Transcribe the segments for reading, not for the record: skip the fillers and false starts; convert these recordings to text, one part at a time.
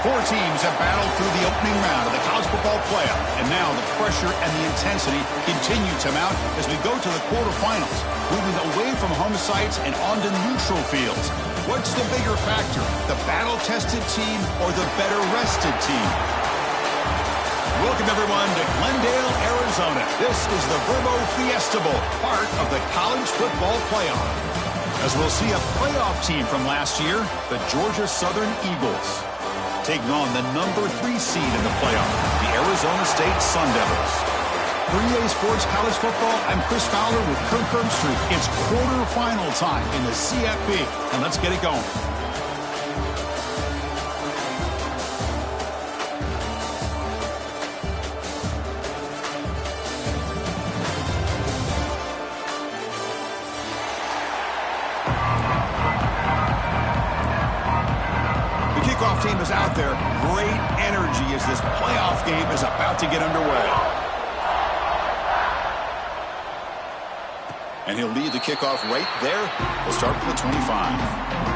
Four teams have battled through the opening round of the college football playoff, and now the pressure and the intensity continue to mount as we go to the quarterfinals, moving away from home sites and onto neutral fields. What's the bigger factor, the battle-tested team or the better-rested team? Welcome, everyone, to Glendale, Arizona. This is the Verbo Fiesta Bowl, part of the college football playoff. As we'll see a playoff team from last year, the Georgia Southern Eagles, taking on the number 3 seed in the playoff, the Arizona State Sun Devils. For EA Sports College Football, I'm Chris Fowler with Kirk Herbstreit. It's quarterfinal time in the CFB, and let's get it going. Team is out there. Great energy as this playoff game is about to get underway. And he'll lead the kickoff right there. We'll start with the 25.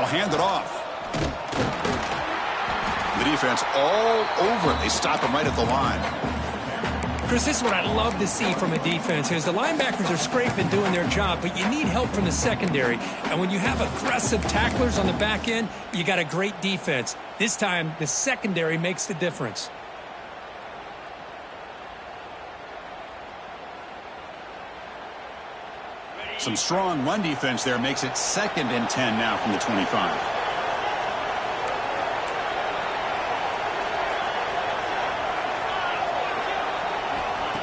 Hand it off. The defense all over it. They stop him right at the line. Chris, this is what I love to see from a defense. Is the linebackers are scraping, doing their job, but you need help from the secondary. And when you have aggressive tacklers on the back end, you got a great defense. This time, the secondary makes the difference. Some strong run defense there makes it 2nd and 10 now from the 25.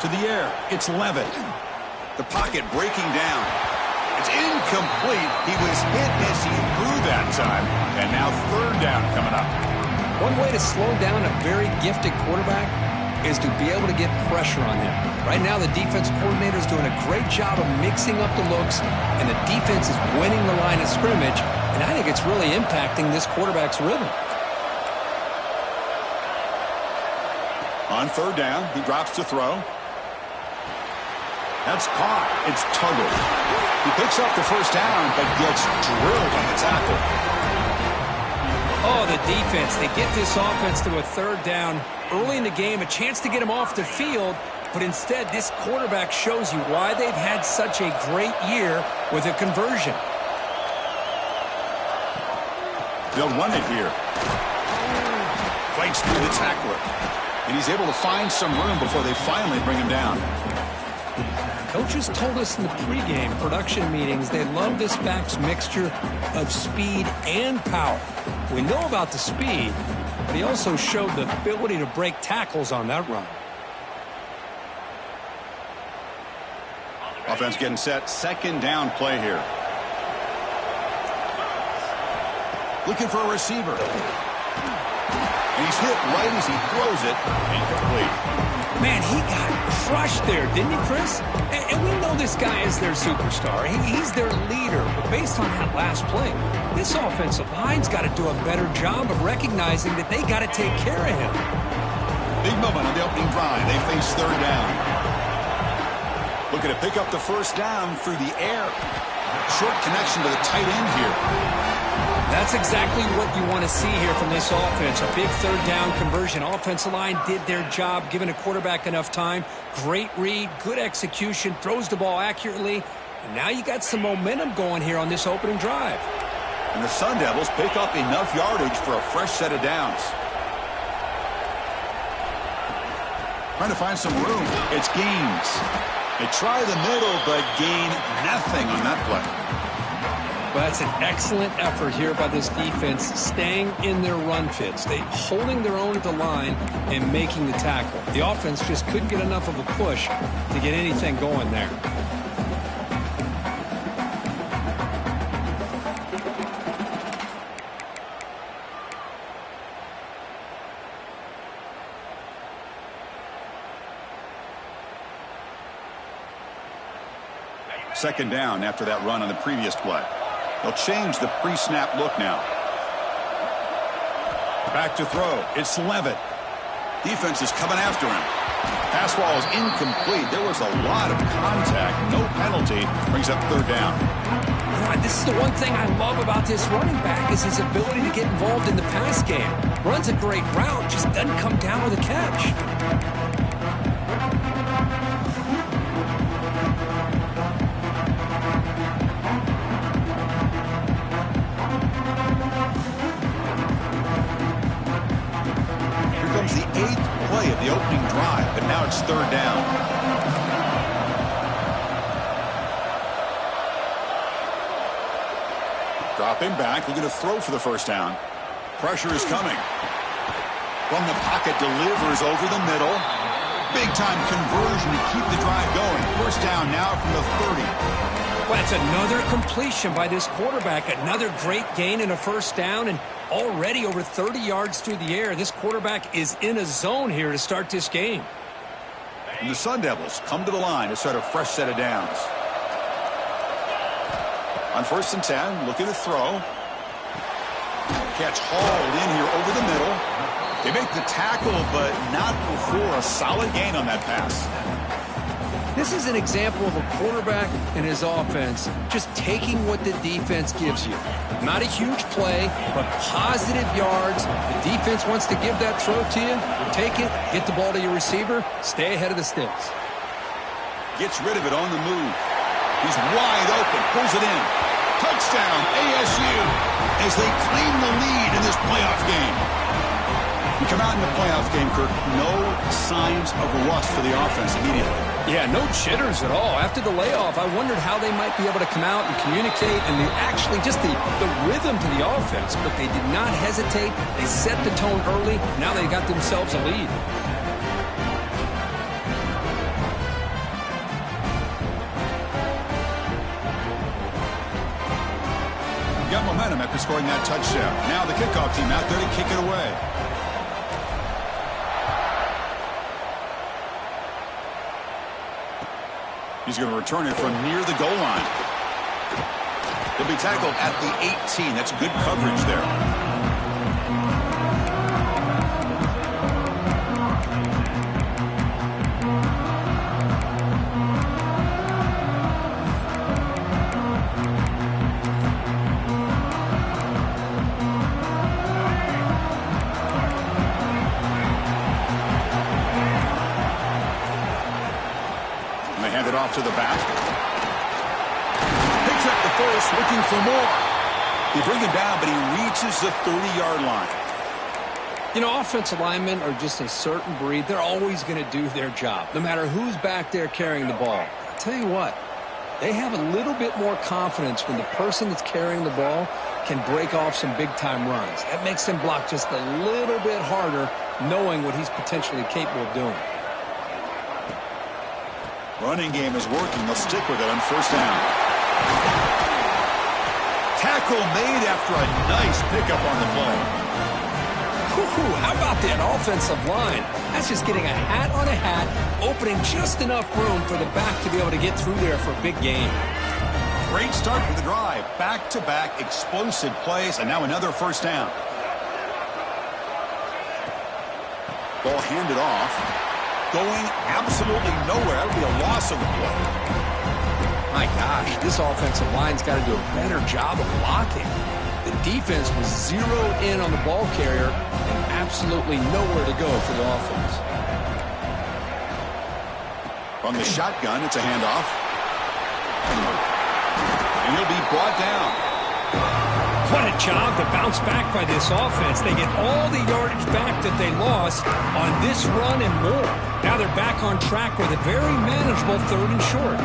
To the air, it's Levitt. The pocket breaking down. It's incomplete. He was hit as he threw that time. And now 3rd down coming up. One way to slow down a very gifted quarterback is to be able to get pressure on him. Right now, the defense coordinator is doing a great job of mixing up the looks, and the defense is winning the line of scrimmage, and I think it's really impacting this quarterback's rhythm. On 3rd down, he drops to throw. That's caught. It's Tuggle. He picks up the 1st down, but gets drilled on the tackle. Oh, the defense. They get this offense to a 3rd down early in the game, a chance to get him off the field, but instead this quarterback shows you why they've had such a great year with a conversion. They'll run it here. Fights through the tackler. And he's able to find some room before they finally bring him down. Coaches told us in the pregame production meetings they love this back's mixture of speed and power. We know about the speed, but he also showed the ability to break tackles on that run. Offense getting set. 2nd down play here. Looking for a receiver. And he's hit right as he throws it. Incomplete. Man, he got crushed there, didn't he, Chris? And we know this guy is their superstar. He's their leader. But based on that last play, this offensive line's got to do a better job of recognizing that they got to take care of him. Big moment on the opening drive. They face 3rd down. Looking to pick up the 1st down through the air. Short connection to the tight end here. That's exactly what you want to see here from this offense. A big 3rd down conversion. Offensive line did their job, giving a quarterback enough time. Great read, good execution, throws the ball accurately. And now you got some momentum going here on this opening drive. And the Sun Devils pick up enough yardage for a fresh set of downs. Trying to find some room. It's Gaines. They try the middle, but gain nothing on that play. Well, that's an excellent effort here by this defense, staying in their run fits. They holding their own at the line and making the tackle. The offense just couldn't get enough of a push to get anything going there. Second down after that run on the previous play. They'll change the pre-snap look now. Back to throw. It's Levitt. Defense is coming after him. Pass ball is incomplete. There was a lot of contact. No penalty. Brings up third down. This is the one thing I love about this running back is his ability to get involved in the pass game. Runs a great route, just doesn't come down with a catch. Here comes the 8th play of the opening drive, but now it's third down. Dropping back, looking to throw for the first down. Pressure is coming. From the pocket, delivers over the middle. Big-time conversion to keep the drive going. First down now from the 30. Well, it's another completion by this quarterback. Another great gain and a first down, and already over 30 yards through the air. This quarterback is in a zone here to start this game. And the Sun Devils come to the line to start a fresh set of downs. On 1st and 10, looking to throw. Catch hauled in here over the middle. They make the tackle, but not before a solid gain on that pass. This is an example of a quarterback and his offense just taking what the defense gives you. Not a huge play, but positive yards. The defense wants to give that throw to you. You take it, get the ball to your receiver, stay ahead of the sticks. Gets rid of it on the move. He's wide open, pulls it in. Touchdown, ASU, as they claim the lead in this playoff game. You come out in the playoff game, Kirk, no signs of rust for the offense immediately. Yeah, no jitters at all. After the layoff, I wondered how they might be able to come out and communicate and actually just the rhythm to the offense. But they did not hesitate. They set the tone early. Now they got themselves a lead. Got momentum after scoring that touchdown. Now the kickoff team out there to kick it away. He's going to return it from near the goal line. He'll be tackled at the 18. That's good coverage there. To the back. Picks up the first, looking for more. They bring him down, but he reaches the 30-yard line. You know, offensive linemen are just a certain breed. They're always going to do their job, no matter who's back there carrying the ball. I'll tell you what, they have a little bit more confidence when the person that's carrying the ball can break off some big-time runs. That makes them block just a little bit harder, knowing what he's potentially capable of doing. Running game is working. They'll stick with it on first down. Tackle made after a nice pickup on the play. How about that offensive line? That's just getting a hat on a hat, opening just enough room for the back to be able to get through there for a big gain. Great start for the drive. Back-to-back explosive plays, and now another first down. Ball handed off. Going absolutely nowhere. That would be a loss of the play. My gosh, this offensive line's got to do a better job of blocking. The defense was zeroed in on the ball carrier and absolutely nowhere to go for the offense. From the shotgun, it's a handoff. And he'll be brought down. What a job to bounce back by this offense. They get all the yardage back that they lost on this run and more. Now they're back on track with a very manageable 3rd and short.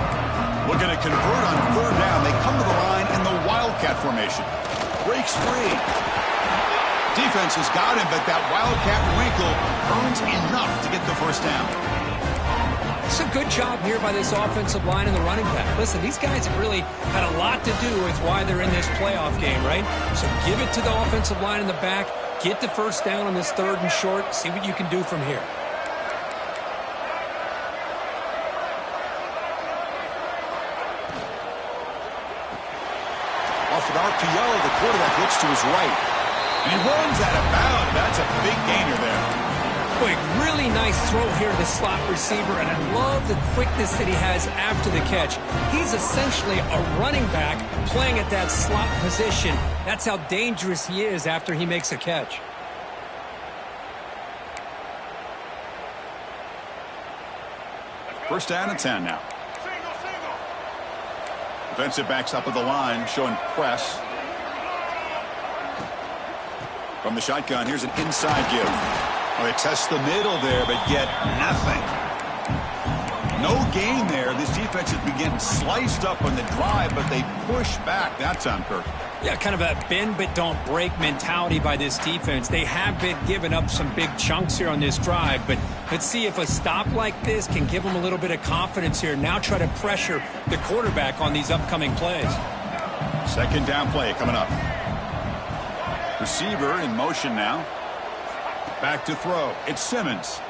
Looking to convert on 3rd down. They come to the line in the Wildcat formation. Breaks free. Defense has got him, but that Wildcat wrinkle earns enough to get the first down. It's a good job here by this offensive line and the running back. Listen, these guys have really had a lot to do with why they're in this playoff game, right? So give it to the offensive line in the back. Get the first down on this 3rd and short. See what you can do from here. an RPO. The quarterback looks to his right. And he runs out of bounds. That's a big gainer there. Quick, really nice throw here to the slot receiver, and I love the quickness that he has after the catch. He's essentially a running back playing at that slot position. That's how dangerous he is after he makes a catch. First down and 10 now. Defensive backs up at the line, showing press. From the shotgun, here's an inside give. Oh, they test the middle there, but get nothing. No gain there. This defense has been getting sliced up on the drive, but they push back that time, Kirk. Yeah, kind of a bend but don't break mentality by this defense. They have been giving up some big chunks here on this drive, but let's see if a stop like this can give them a little bit of confidence here. Now try to pressure the quarterback on these upcoming plays. Second down play coming up. Receiver in motion now. Back to throw. It's Simmons.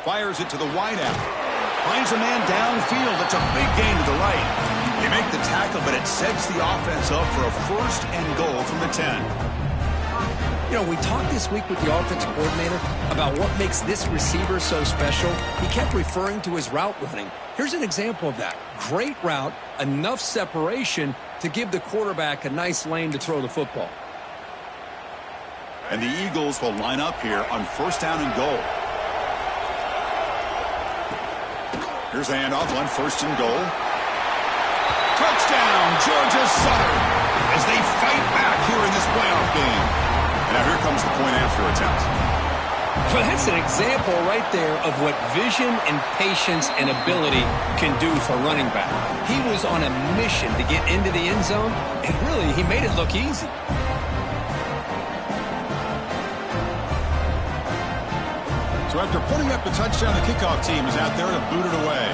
Fires it to the wideout. Finds a man downfield. It's a big gain to the right. They make the tackle, but it sets the offense up for a first and goal from the 10. You know, we talked this week with the offensive coordinator about what makes this receiver so special. He kept referring to his route running. Here's an example of that. Great route, enough separation to give the quarterback a nice lane to throw the football. And the Eagles will line up here on first down and goal. Here's the handoff on first and goal. Touchdown, Georgia Southern, as they fight back here in this playoff game. And now here comes the point after attempt. Well, that's an example right there of what vision and patience and ability can do for running back. He was on a mission to get into the end zone, and really, he made it look easy. So after putting up the touchdown, the kickoff team is out there to boot it away.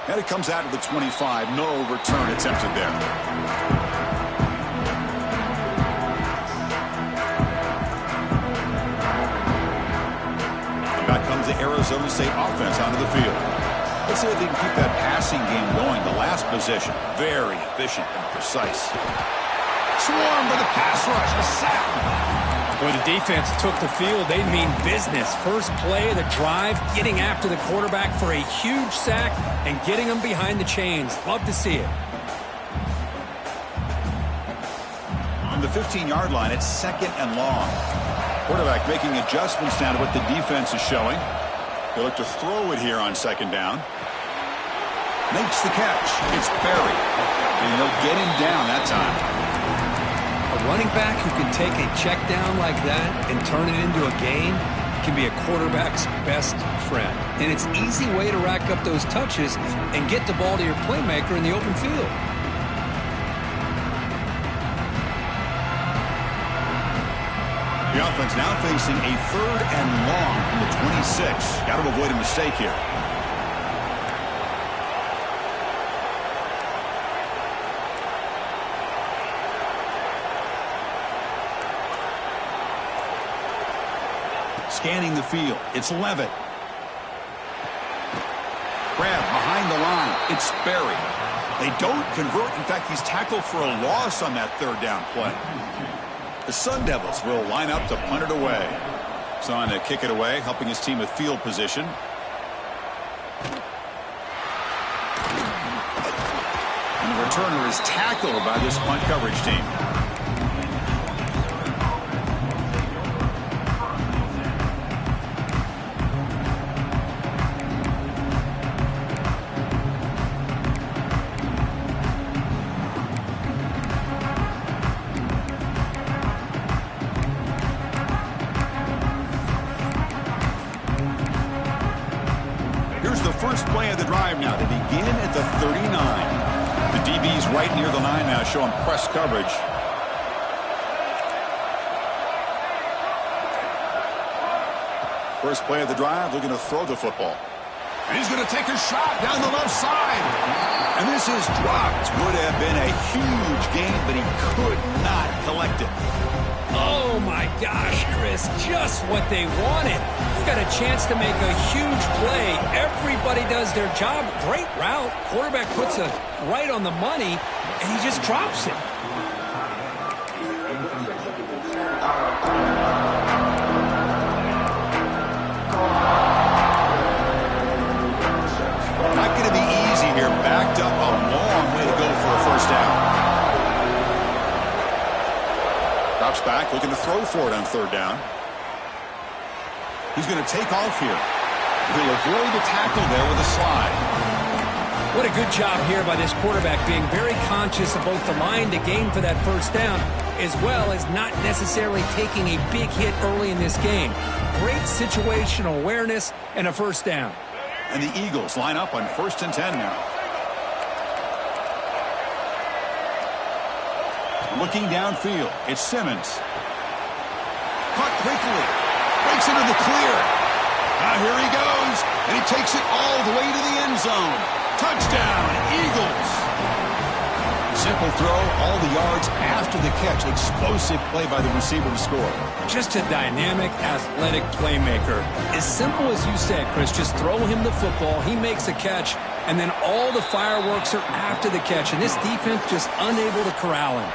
And it comes out to the 25. No return attempted there. And back comes the Arizona State offense onto the field. Let's see if they can keep that passing game going. The last possession, very efficient and precise. Swarm with a pass rush, a sack. When the defense took the field, they mean business. First play of the drive, getting after the quarterback for a huge sack and getting him behind the chains. Love to see it. On the 15-yard line, it's second and long. Quarterback making adjustments now to what the defense is showing. They look to throw it here on second down. Makes the catch. It's Berry. And they'll get him down that time. A running back who can take a check down like that and turn it into a gain can be a quarterback's best friend. And it's an easy way to rack up those touches and get the ball to your playmaker in the open field. The offense now facing a third and long from the 26. Got to avoid a mistake here. Scanning the field. It's Levitt. Grab behind the line. It's Berry. They don't convert. In fact, he's tackled for a loss on that third down play. The Sun Devils will line up to punt it away. So on to kick it away, helping his team with field position. And the returner is tackled by this punt coverage team. First play of the drive now to begin at the 39. The DB's right near the line now, showing press coverage. First play of the drive, looking to throw the football. And he's going to take a shot down the left side. And this is dropped. Would have been a huge gain, but he could not collect it. Oh, my gosh, Chris, just what they wanted. You got a chance to make a huge play. Everybody does their job. Great route. Quarterback puts it right on the money, and he just drops it. Not going to be easy here. Backed up a long way to go for a first down. Drops back, looking to throw for it on third down. He's going to take off here. He'll avoid the tackle there with a slide. What a good job here by this quarterback, being very conscious of both the line to gain for that first down, as well as not necessarily taking a big hit early in this game. Great situational awareness and a first down. And the Eagles line up on 1st and 10 now. Looking downfield, it's Simmons. Caught quickly. Breaks into the clear. Now here he goes. And he takes it all the way to the end zone. Touchdown, Eagles. Simple throw, all the yards after the catch. Explosive play by the receiver to score. Just a dynamic, athletic playmaker. As simple as you said, Chris, just throw him the football, he makes a catch, and then all the fireworks are after the catch. And this defense just unable to corral him.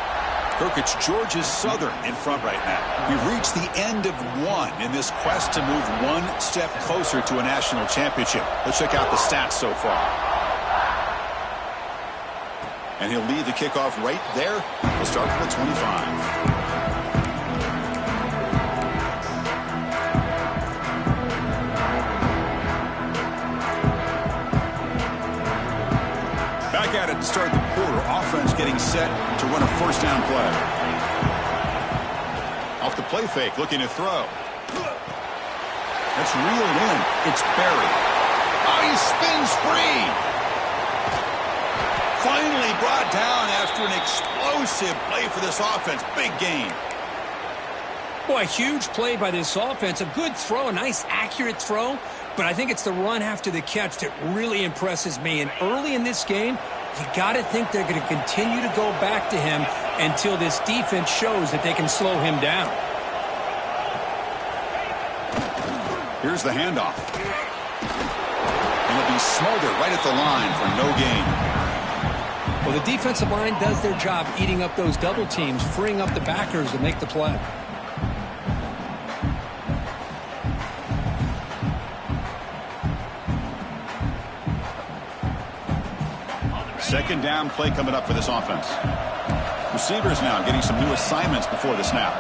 Kirk, it's Georgia Southern in front right now. We've reached the end of one in this quest to move one step closer to a national championship. Let's check out the stats so far. And he'll lead the kickoff right there. We'll start from the 25. Back at it to start the quarter. Offense getting set to run a first down play. Off the play fake, looking to throw. That's reeled in. It's Berry. Oh, he spins free. Finally brought down after an explosive play for this offense. Big gain. Boy, a huge play by this offense. A good throw, a nice accurate throw. But I think it's the run after the catch that really impresses me. And early in this game, you got to think they're going to continue to go back to him until this defense shows that they can slow him down. Here's the handoff. And it'll be smothered right at the line for no gain. Well, the defensive line does their job eating up those double teams, freeing up the backers to make the play. Second down play coming up for this offense. Receivers now getting some new assignments before the snap.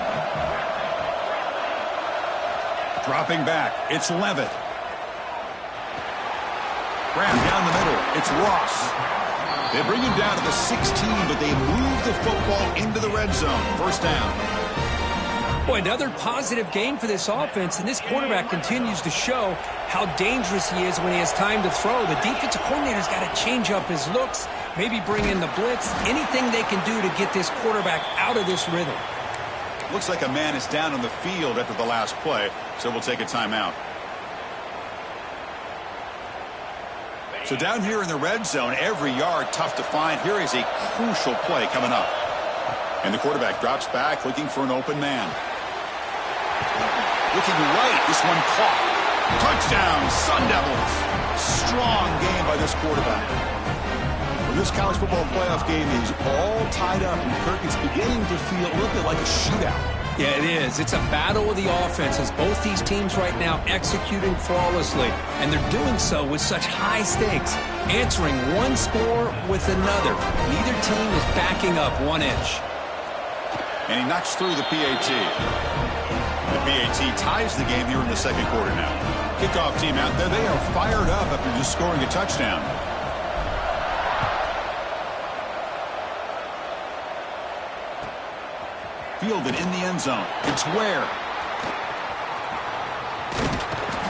Dropping back, it's Levitt. Graham down the middle, it's Ross. They bring him down to the 16, but they move the football into the red zone. First down. Boy, another positive game for this offense, and this quarterback continues to show how dangerous he is when he has time to throw. The defensive coordinator's got to change up his looks, maybe bring in the blitz, anything they can do to get this quarterback out of this rhythm. Looks like a man is down on the field after the last play, so we'll take a timeout. So down here in the red zone, every yard tough to find. Here is a crucial play coming up. And the quarterback drops back, looking for an open man. Looking right, this one caught. Touchdown, Sun Devils. Strong game by this quarterback. Well, this college football playoff game is all tied up, and Kirk is beginning to feel a little bit like a shootout. Yeah, it is. It's a battle of the offenses. Both these teams right now executing flawlessly, and they're doing so with such high stakes, answering one score with another. Neither team is backing up 1 inch. And he knocks through the PAT. The PAT ties the game here in the second quarter now. Kickoff team out there. They are fired up after just scoring a touchdown. Fielded in the end zone. It's Ware.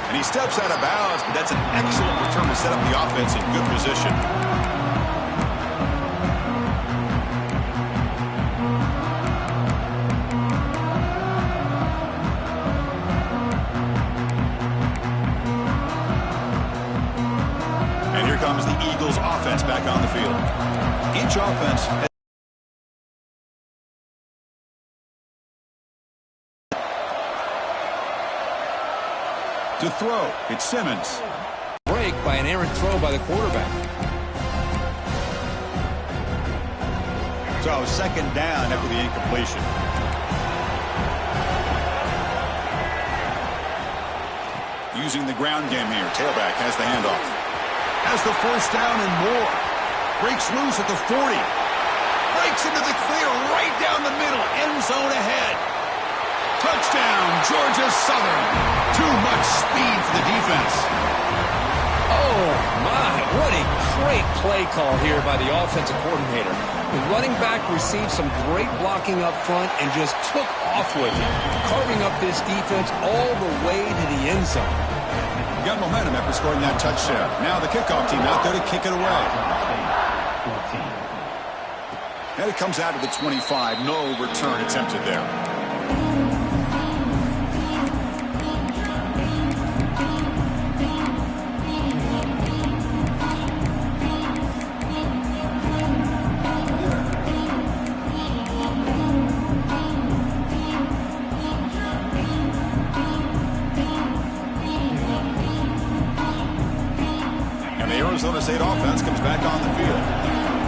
And he steps out of bounds, but that's an excellent return to set up the offense in good position. comes the Eagles offense back on the field. Each offense has to throw. It's Simmons. Break by an errant throw by the quarterback. So second down after the incompletion. Using the ground game here. Tailback has the handoff. Has the first down and more. Breaks loose at the 40. Breaks into the clear right down the middle. End zone ahead. Touchdown, Georgia Southern. Too much speed for the defense. Oh, my. What a great play call here by the offensive coordinator. The running back received some great blocking up front and just took off with it, carving up this defense all the way to the end zone. Got momentum after scoring that touchdown. Now the kickoff team out there to kick it away. And it comes out to the 25. No return attempted there. Arizona State offense comes back on the field.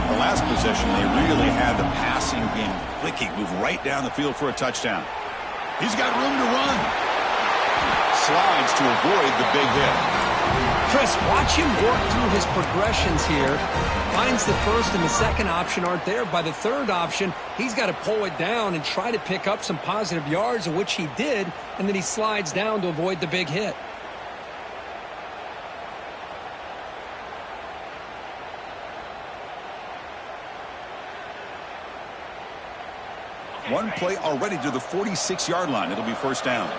The last possession, they really had the passing game clicking, move right down the field for a touchdown. He's got room to run. Slides to avoid the big hit. Chris, watch him work through his progressions here. Finds the first and the second option aren't there. By the third option, he's got to pull it down and try to pick up some positive yards, which he did, and then he slides down to avoid the big hit. One play already to the 46-yard line. It'll be first down.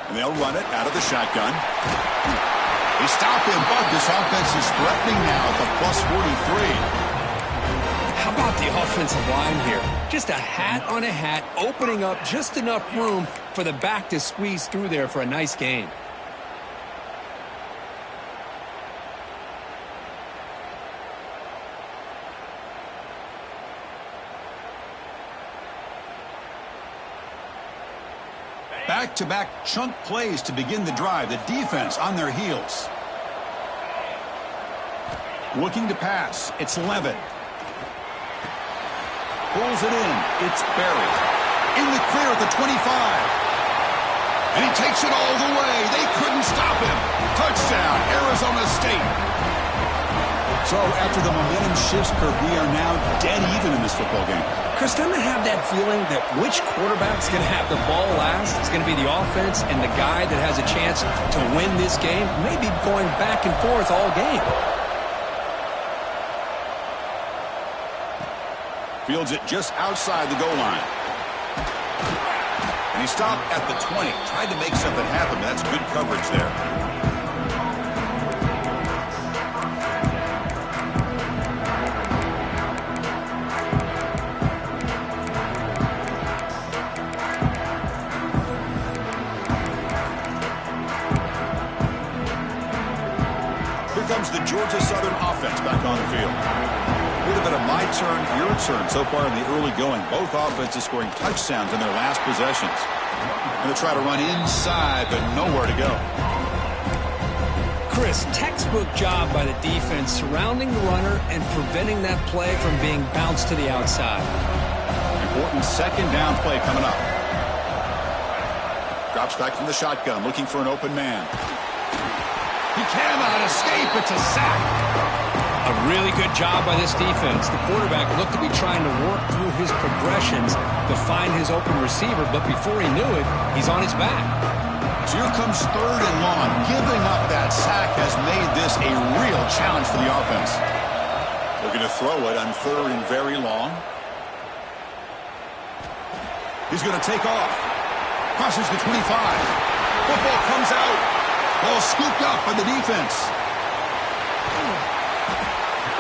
And they'll run it out of the shotgun. They stop him, but this offense is threatening now at the +43. How about the offensive line here? Just a hat on a hat, opening up just enough room for the back to squeeze through there for a nice gain. Back-to-back chunk plays to begin the drive. The defense on their heels. Looking to pass. It's Levin. Pulls it in. It's buried. In the clear at the 25. And he takes it all the way. They couldn't stop him. Touchdown, Arizona State. So after the momentum shifts, Kirk, we are now dead even in this football game. Chris, doesn't it have that feeling that which quarterback's going to have the ball last? It's going to be the offense, and the guy that has a chance to win this game may be going back and forth all game. Fields it just outside the goal line. And he stopped at the 20. Tried to make something happen, but that's good coverage there. Comes the Georgia Southern offense back on the field. A little bit of my turn, your turn so far in the early going. Both offenses scoring touchdowns in their last possessions. Going to try to run inside, but nowhere to go. Chris, textbook job by the defense surrounding the runner and preventing that play from being bounced to the outside. Important second down play coming up. Drops back from the shotgun, looking for an open man. He cannot escape. It's a sack. A really good job by this defense. The quarterback looked to be trying to work through his progressions to find his open receiver, but before he knew it, he's on his back. So here comes third and long. Giving up that sack has made this a real challenge for the offense. Looking to throw it on third and very long. He's going to take off. Crosses the 25. Football comes out. Ball scooped up by the defense.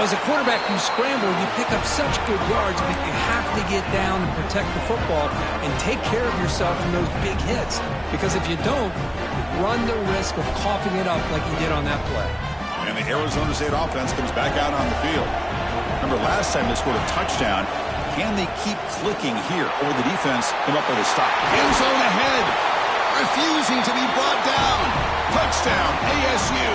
As a quarterback, you scramble, you pick up such good yards, but you have to get down and protect the football and take care of yourself from those big hits. Because if you don't, you run the risk of coughing it up like you did on that play. And the Arizona State offense comes back out on the field. Remember last time they scored a touchdown. Can they keep clicking here? Or will the defense come up with a stop? End zone ahead. Refusing to be brought down. Touchdown, ASU.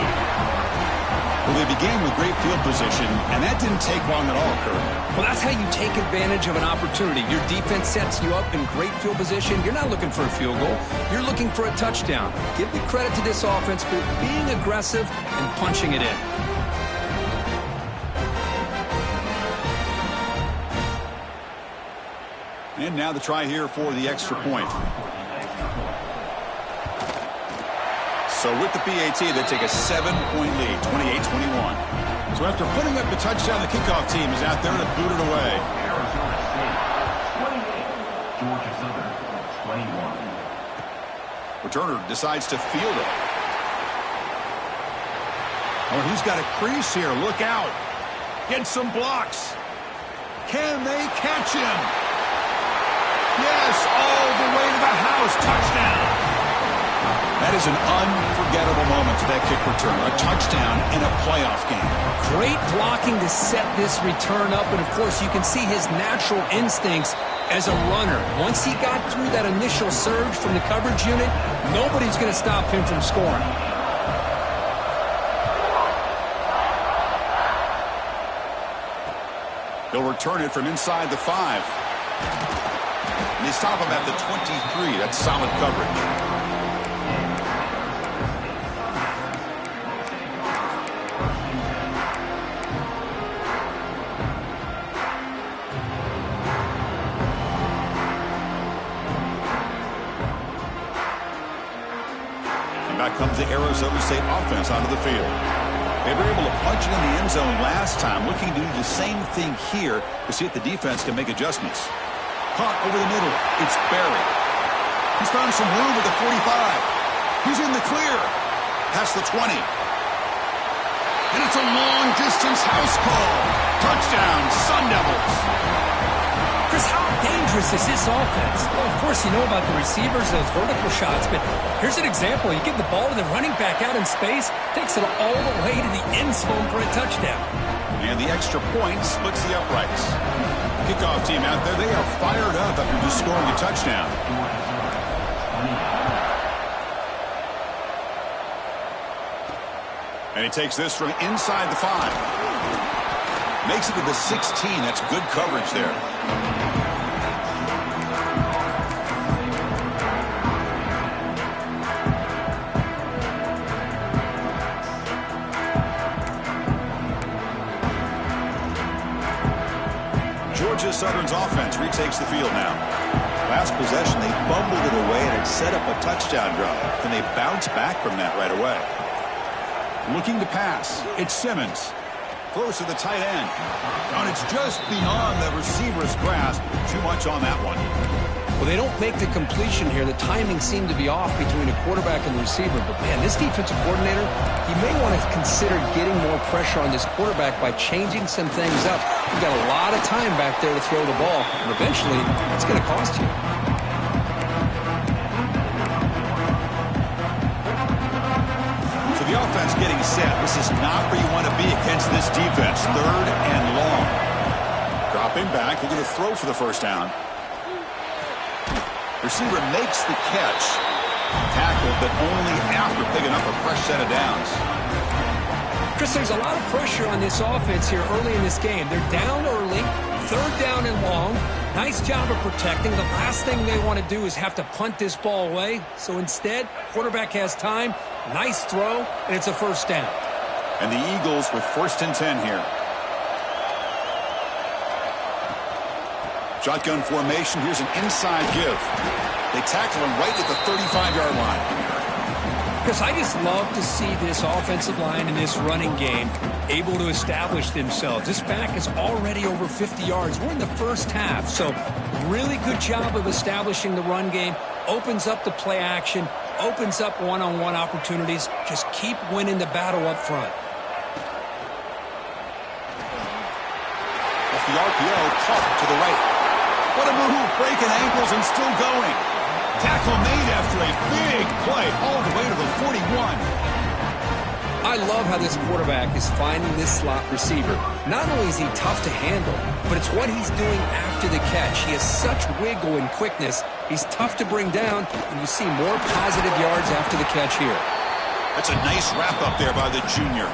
Well, they began with great field position, and that didn't take long at all, Kurt. Well, that's how you take advantage of an opportunity. Your defense sets you up in great field position. You're not looking for a field goal. You're looking for a touchdown. Give the credit to this offense for being aggressive and punching it in. And now the try here for the extra point. So with the PAT, they take a 7-point lead, 28-21. So after putting up the touchdown, the kickoff team is out there to boot it away. Arizona State, 28. Georgia Southern, 21. Returner decides to field it. Oh, he's got a crease here. Look out. Get some blocks. Can they catch him? Yes, all the way to the house. Touchdown. That is an unforgettable moment for that kick return. A touchdown in a playoff game. Great blocking to set this return up. And, of course, you can see his natural instincts as a runner. Once he got through that initial surge from the coverage unit, nobody's going to stop him from scoring. They'll return it from inside the 5. And they stop him at the 23. That's solid coverage. Back comes the Arizona State offense onto the field. They were able to punch it in the end zone last time, looking to do the same thing here to see if the defense can make adjustments. Caught over the middle. It's Barry. He's found some room at the 45. He's in the clear. Past the 20. And it's a long-distance house call. Touchdown, Sun Devils. Chris, how dangerous is this offense? Well, of course, you know about the receivers, those vertical shots, but here's an example. You give the ball to the running back out in space, takes it all the way to the end zone for a touchdown. And the extra point splits the uprights. Kickoff team out there, they are fired up after just scoring a touchdown. And he takes this from inside the 5. Makes it to the 16. That's good coverage there. Georgia Southern's offense retakes the field now. Last possession, they fumbled it away and it set up a touchdown drive. And they bounce back from that right away. Looking to pass. It's Simmons. Close to the tight end. And it's just beyond the receiver's grasp. Too much on that one. Well, they don't make the completion here. The timing seemed to be off between the quarterback and the receiver. But, man, this defensive coordinator, he may want to consider getting more pressure on this quarterback by changing some things up. You've got a lot of time back there to throw the ball. And eventually, it's going to cost you. So the offense getting set. This is not where you want to be against this defense. 3rd and long. Dropping back. Looking to throw for the first down. Receiver makes the catch. Tackle, but only after picking up a fresh set of downs. Chris, there's a lot of pressure on this offense here early in this game. They're down early, 3rd down and long. Nice job of protecting. The last thing they want to do is have to punt this ball away. So instead, quarterback has time, nice throw, and it's a first down. And the Eagles with 1st and 10 here. Shotgun formation. Here's an inside give. They tackle him right at the 35-yard line. Chris, I just love to see this offensive line and this running game able to establish themselves. This back is already over 50 yards. We're in the first half, so really good job of establishing the run game. Opens up the play action, opens up one-on-one opportunities. Just keep winning the battle up front. the RPO caught to the right. What a move, breaking ankles and still going. Tackle made after a big play all the way to the 41. I love how this quarterback is finding this slot receiver. Not only is he tough to handle, but it's what he's doing after the catch. He has such wiggle and quickness. He's tough to bring down, and you see more positive yards after the catch here. That's a nice wrap-up there by the junior.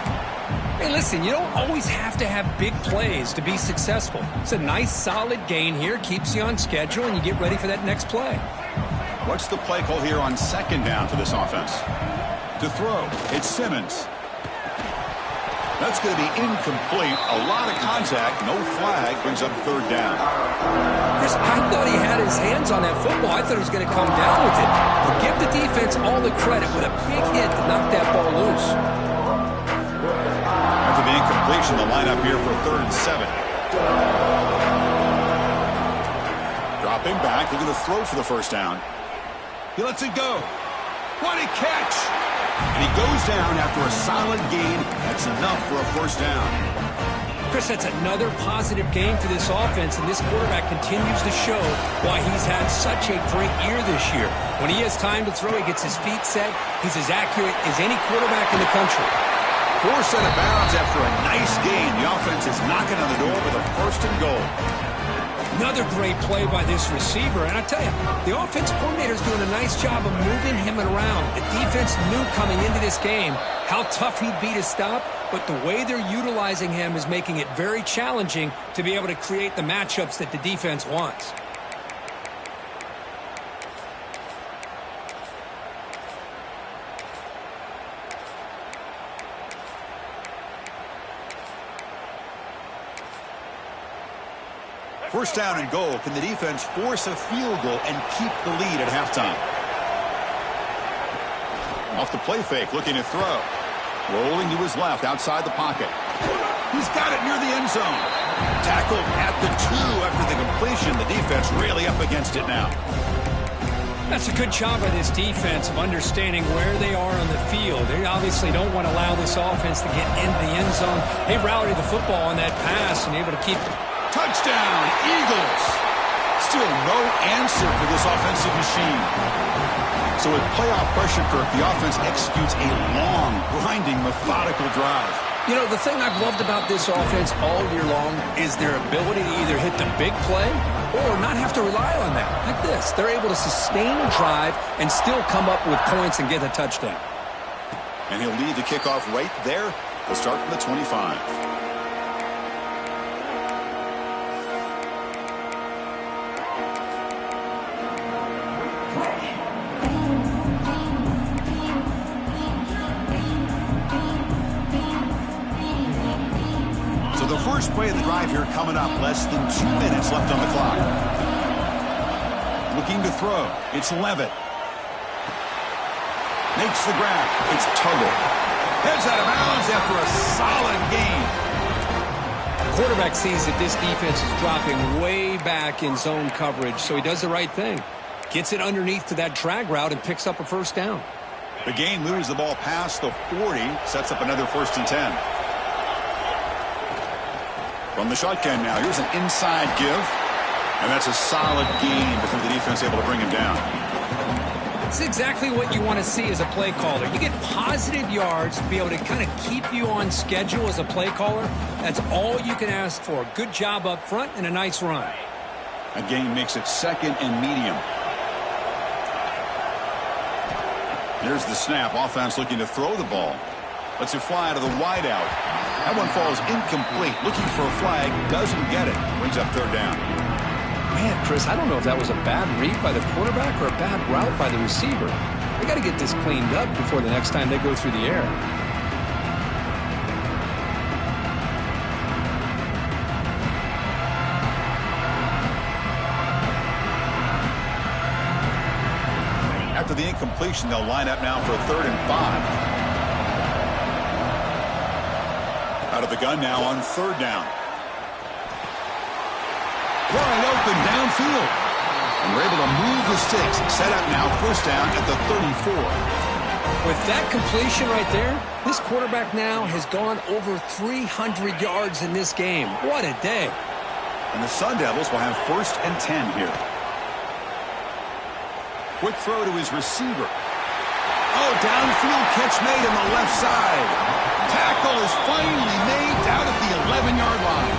Hey, listen, you don't always have to have big plays to be successful. It's a nice, solid gain here, keeps you on schedule, and you get ready for that next play. What's the play call here on second down for this offense? To throw, it's Simmons. That's going to be incomplete. A lot of contact, no flag, brings up third down. Chris, I thought he had his hands on that football. I thought he was going to come down with it. But give the defense all the credit with a big hit to knock that ball loose. After the incompletion, the lineup here for 3rd and 7. Dropping back, looking to throw for the first down. He lets it go. What a catch! And he goes down after a solid gain. That's enough for a first down. Chris, that's another positive game for this offense, and this quarterback continues to show why he's had such a great year this year. When he has time to throw, he gets his feet set. He's as accurate as any quarterback in the country. Forced out of bounds after a nice gain. The offense is knocking on the door with a 1st and goal. Another great play by this receiver. And I tell you, the offense coordinator is doing a nice job of moving him around. The defense knew coming into this game how tough he'd be to stop, but the way they're utilizing him is making it very challenging to be able to create the matchups that the defense wants. First down and goal. Can the defense force a field goal and keep the lead at halftime? Off the play fake, looking to throw. Rolling to his left, outside the pocket. He's got it near the end zone. Tackled at the 2 after the completion. The defense really up against it now. That's a good job by this defense of understanding where they are on the field. They obviously don't want to allow this offense to get into the end zone. They routed the football on that pass and able to keep it. Touchdown, Eagles. Still no answer for this offensive machine. So with playoff pressure, Kirk, the offense executes a long, grinding, methodical drive. You know, the thing I've loved about this offense all year long is their ability to either hit the big play or not have to rely on that. Like this, they're able to sustain a drive and still come up with points and get a touchdown. And he'll lead the kickoff right there. He'll start from the 25. So the first play of the drive here coming up. Less than 2 minutes left on the clock. Looking to throw. It's Levitt. Makes the grab. It's Tuggle. Heads out of bounds after a solid gain. The quarterback sees that this defense is dropping way back in zone coverage, so he does the right thing. Gets it underneath to that drag route and picks up a first down. The gain moves the ball past the 40. Sets up another 1st and 10. From the shotgun now, here's an inside give. And that's a solid gain before the defense able to bring him down. It's exactly what you want to see as a play caller. You get positive yards to be able to kind of keep you on schedule as a play caller. That's all you can ask for. Good job up front and a nice run. A gain makes it 2nd and medium. Here's the snap. Offense looking to throw the ball. Lets it fly out of the wideout. That one falls incomplete. Looking for a flag. Doesn't get it. Brings up 3rd down. Man, Chris, I don't know if that was a bad read by the quarterback or a bad route by the receiver. They got to get this cleaned up before the next time they go through the air. After the incompletion, they'll line up now for 3rd and 5. Out of the gun now on 3rd down. Wide open downfield. And we're able to move the sticks. Set up now 1st down at the 34. With that completion right there, this quarterback now has gone over 300 yards in this game. What a day. And the Sun Devils will have 1st and 10 here. Quick throw to his receiver. Oh, downfield catch made on the left side. Tackle is finally made down at the 11-yard line.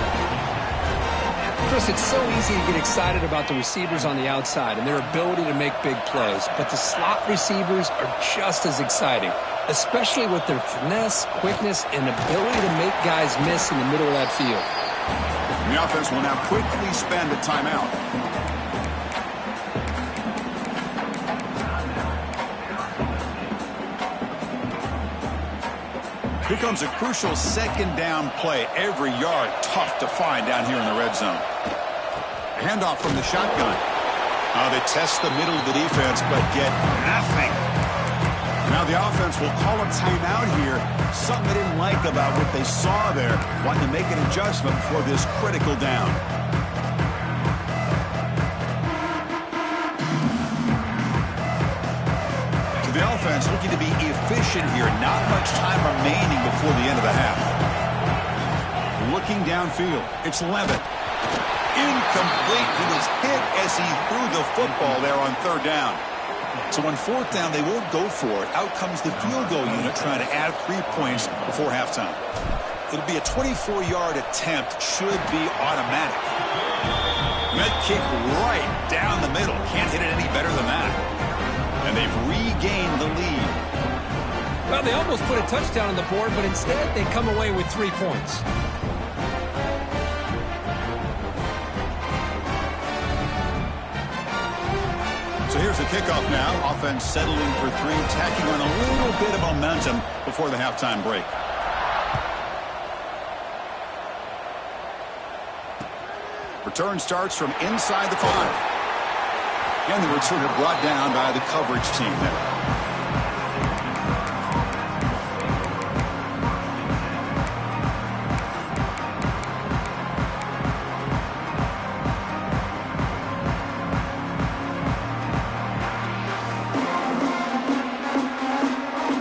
Chris, it's so easy to get excited about the receivers on the outside and their ability to make big plays, but the slot receivers are just as exciting, especially with their finesse, quickness, and ability to make guys miss in the middle of that field. The offense will now quickly spend a timeout. Here comes a crucial 2nd down play. Every yard tough to find down here in the red zone. Handoff from the shotgun. They test the middle of the defense, but get nothing. Now the offense will call a timeout here. Something they didn't like about what they saw there. Wanting to make an adjustment for this critical down. The offense looking to be efficient here. Not much time remaining before the end of the half. Looking downfield. It's Levitt. Incomplete. He was hit as he threw the football there on 3rd down. So on 4th down, they won't go for it. Out comes the field goal unit trying to add 3 points before halftime. It'll be a 24-yard attempt. Should be automatic. Med kick right down the middle. Can't hit it any better than that. And they've regained the lead. Well, they almost put a touchdown on the board, but instead they come away with 3 points. So here's the kickoff now. Offense settling for 3, tacking on a little bit of momentum before the halftime break. Return starts from inside the 5. And the returner brought down by the coverage team there.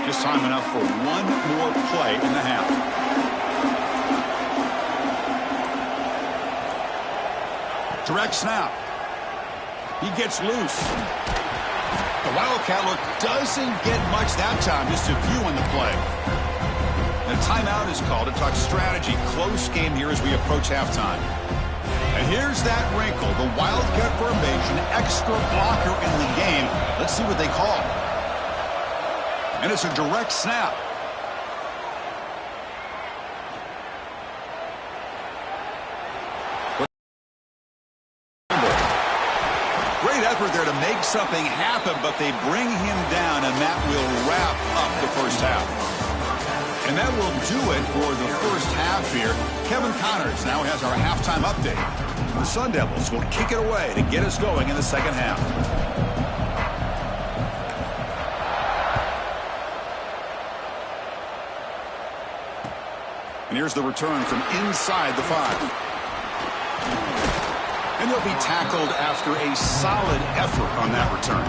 Just time enough for one more play in the half. Direct snap. He gets loose. The Wildcat look doesn't get much that time. Just a few on the play. The timeout is called to talk strategy. Close game here as we approach halftime. And here's that wrinkle. The Wildcat formation, extra blocker in the game. Let's see what they call. And it's a direct snap. There to make something happen, but they bring him down, and that will wrap up the first half. And that will do it for the first half here. Kevin Connors now has our halftime update. The Sun Devils will kick it away to get us going in the second half. And here's the return from inside the 5. And he'll be tackled after a solid effort on that return.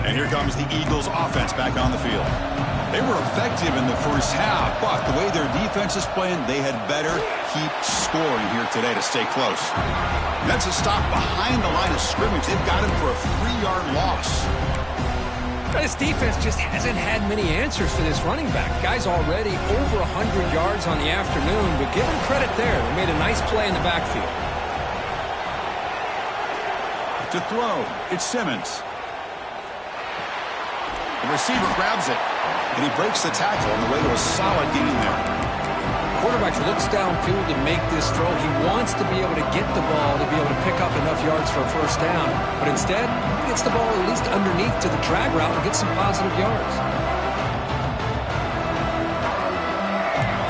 And here comes the Eagles offense back on the field. They were effective in the first half, but the way their defense is playing, they had better keep scoring here today to stay close. That's a stop behind the line of scrimmage. They've got him for a 3-yard loss. This defense just hasn't had many answers for this running back. Guy's already over 100 yards on the afternoon, but give him credit there. They made a nice play in the backfield. To throw, it's Simmons. The receiver grabs it, and he breaks the tackle on the way to a solid gain there. Quarterback looks downfield to make this throw. He wants to be able to get the ball to be able to pick up enough yards for a first down. But instead, he gets the ball at least underneath to the drag route and gets some positive yards.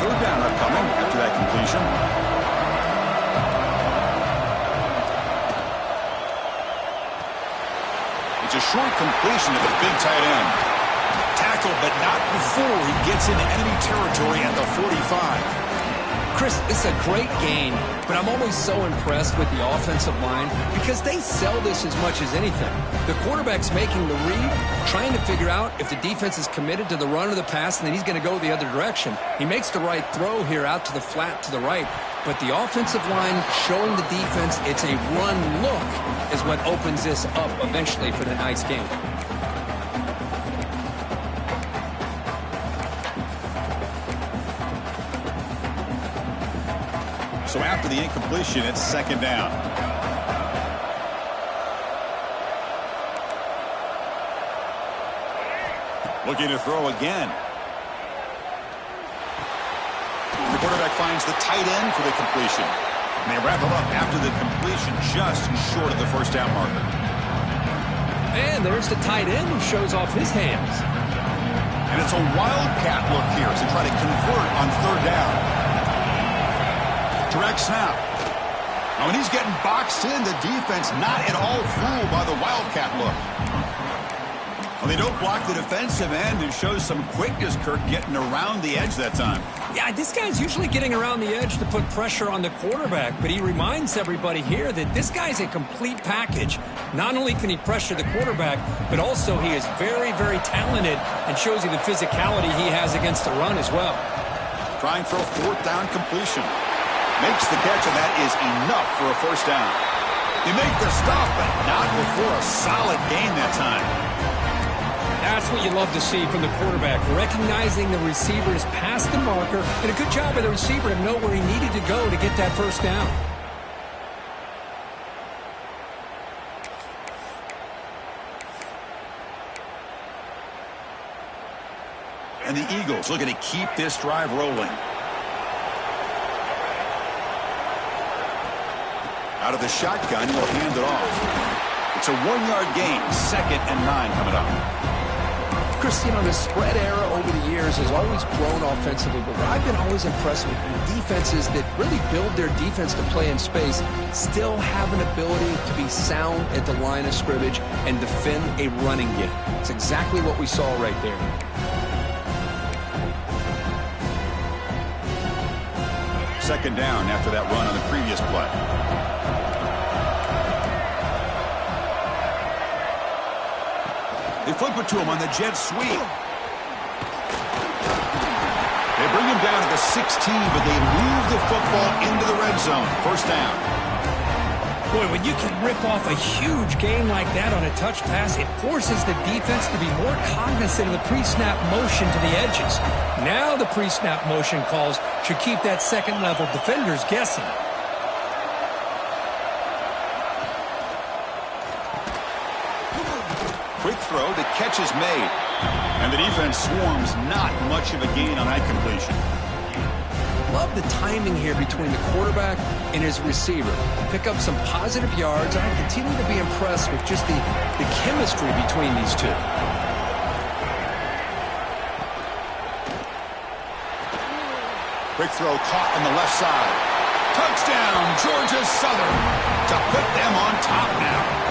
3rd down upcoming after that completion. It's a short completion to the big tight end. Tackle, but not before he gets into enemy territory at the 45. Chris, this is a great game, but I'm always so impressed with the offensive line because they sell this as much as anything. The quarterback's making the read, trying to figure out if the defense is committed to the run or the pass, and then he's going to go the other direction. He makes the right throw here out to the flat to the right, but the offensive line showing the defense it's a run look is what opens this up eventually for the nice game. So after the incompletion, it's second down. Looking to throw again. The quarterback finds the tight end for the completion. And they wrap him up after the completion, just short of the first down marker. And there's the tight end who shows off his hands. And it's a wildcat look here to try to convert on third down. Direct snap. Now, when he's getting boxed in, the defense not at all fooled by the wildcat look. Well, they don't block the defensive end and shows some quickness, Kirk, getting around the edge that time. Yeah, this guy's usually getting around the edge to put pressure on the quarterback, but he reminds everybody here that this guy's a complete package. Not only can he pressure the quarterback, but also he is very, very talented and shows you the physicality he has against the run as well. Trying for a fourth down completion. Makes the catch, and that is enough for a first down. They make the stop, but not before a solid gain that time. That's what you love to see from the quarterback, recognizing the receiver is past the marker, and a good job by the receiver to know where he needed to go to get that first down. And the Eagles looking to keep this drive rolling. Out of the shotgun, he'll hand it off. It's a 1-yard gain, 2nd and 9 coming up. Chris, you know, the spread era over the years has always grown offensively, but what I've been always impressed with defenses that really build their defense to play in space still have an ability to be sound at the line of scrimmage and defend a running game. It's exactly what we saw right there. Second down after that run on the previous play. They flip it to him on the jet sweep. They bring him down to the 16, but they move the football into the red zone. First down. Boy, when you can rip off a huge gain like that on a touch pass, it forces the defense to be more cognizant of the pre-snap motion to the edges. Now the pre-snap motion calls should keep that second-level defenders guessing. Quick throw, the catch is made. And the defense swarms, not much of a gain on that completion. Love the timing here between the quarterback and his receiver. Pick up some positive yards. I continue to be impressed with just the chemistry between these two. Quick throw caught on the left side. Touchdown, Georgia Southern, to put them on top now.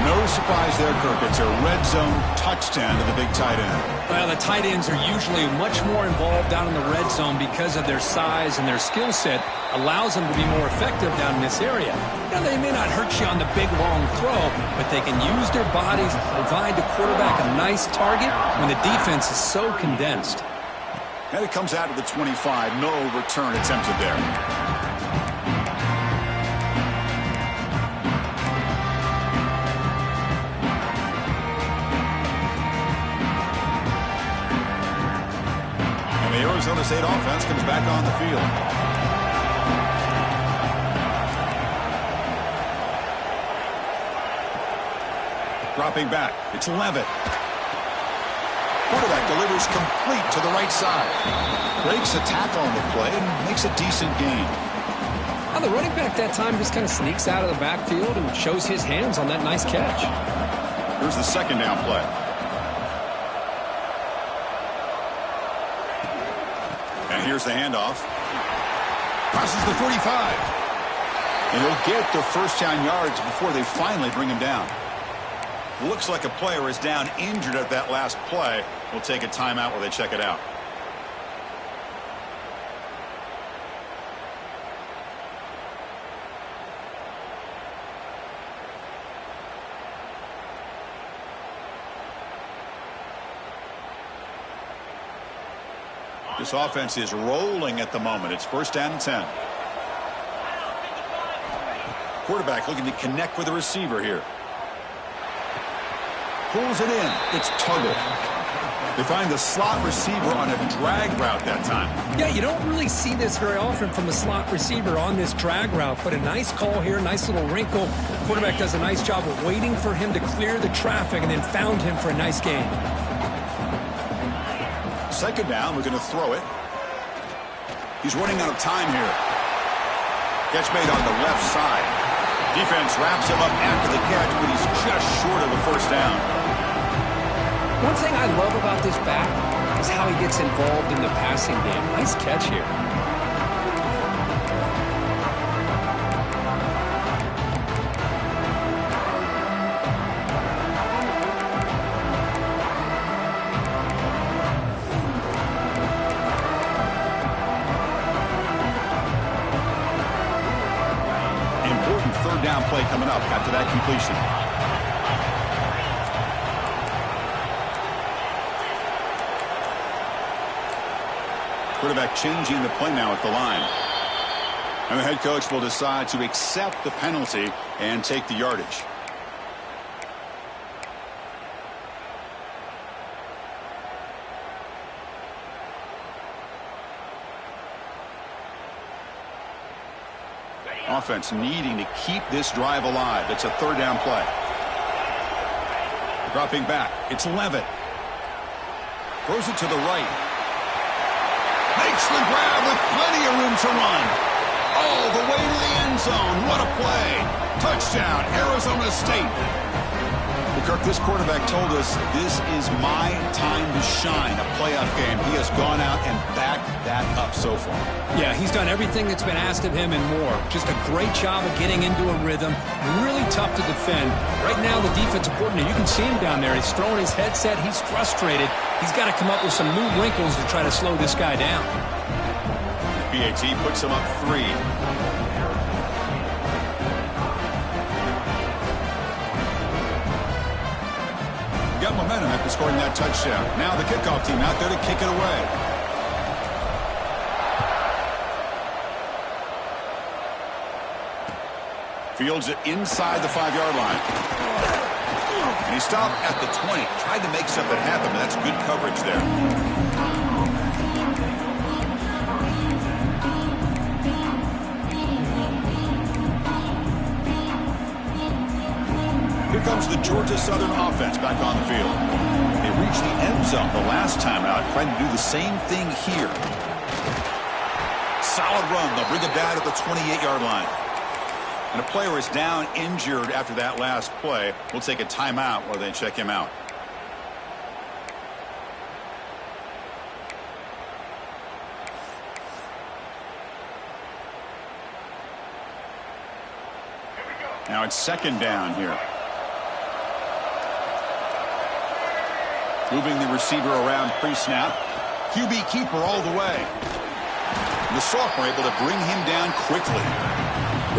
No surprise there, Kirk. It's a red zone touchdown to the big tight end. Well, the tight ends are usually much more involved down in the red zone because of their size and their skill set allows them to be more effective down in this area. Now, they may not hurt you on the big, long throw, but they can use their bodies to provide the quarterback a nice target when the defense is so condensed. And it comes out of the 25. No return attempted there. Arizona State offense comes back on the field. Dropping back. It's Levitt. Quarterback delivers complete to the right side. Breaks a tackle on the play and makes a decent gain. Now, the running back that time just kind of sneaks out of the backfield and shows his hands on that nice catch. Here's the second down play. And here's the handoff. Crosses the 45. And he'll get the first down yards before they finally bring him down. Looks like a player is down injured at that last play. We'll take a timeout while they check it out. This offense is rolling at the moment. It's first down and 10. Quarterback looking to connect with the receiver here. Pulls it in. It's Tuggle. They find the slot receiver on a drag route that time. Yeah, you don't really see this very often from a slot receiver on this drag route, but a nice call here, nice little wrinkle. Quarterback does a nice job of waiting for him to clear the traffic and then found him for a nice gain. Second down, we're going to throw it. He's running out of time here. Catch made on the left side. Defense wraps him up after the catch, but he's just short of the first down. One thing I love about this back is how he gets involved in the passing game. Nice catch here. Important third down play coming up after that completion. Quarterback changing the play now at the line. And the head coach will decide to accept the penalty and take the yardage. Offense needing to keep this drive alive. It's a third down play. Dropping back. It's Levitt. Throws it to the right. Makes the grab with plenty of room to run. All the way to the end zone. What a play. Touchdown, Arizona State. Well, Kirk, this quarterback told us this is my time to shine, a playoff game. He has gone out and backed that up so far. Yeah, he's done everything that's been asked of him and more. Just a great job of getting into a rhythm. Really tough to defend. Right now, the defensive coordinator, you can see him down there. He's throwing his headset. He's frustrated. He's got to come up with some new wrinkles to try to slow this guy down. PAT puts him up 3. Got momentum after scoring that touchdown. Now the kickoff team out there to kick it away. Fields it inside the 5-yard line. And he stopped at the 20. Tried to make something happen, but that's good coverage there. Here comes the Georgia Southern offense back on the field. They reached the end zone the last time out, trying to do the same thing here. Solid run. They'll bring it down at the 28-yard line. And a player is down injured after that last play. We'll take a timeout while they check him out. Now it's second down here. Moving the receiver around pre-snap. QB keeper all the way. And the sophomore able to bring him down quickly.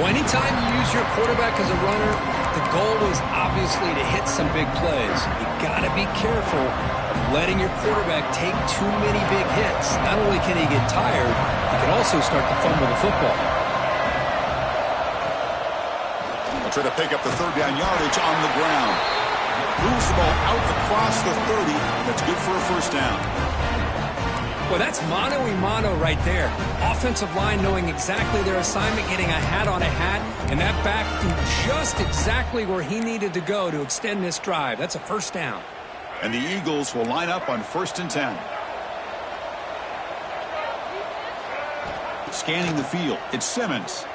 Well, anytime you use your quarterback as a runner, the goal is obviously to hit some big plays. You got to be careful of letting your quarterback take too many big hits. Not only can he get tired, he can also start to fumble the football. They'll try to pick up the third down yardage on the ground. Moves the ball out across the 30. That's good for a first down. Well, that's mano-a-mano right there. Offensive line knowing exactly their assignment, getting a hat on a hat, and that back threw just exactly where he needed to go to extend this drive. That's a first down. And the Eagles will line up on 1st and 10. Scanning the field. It's Simmons.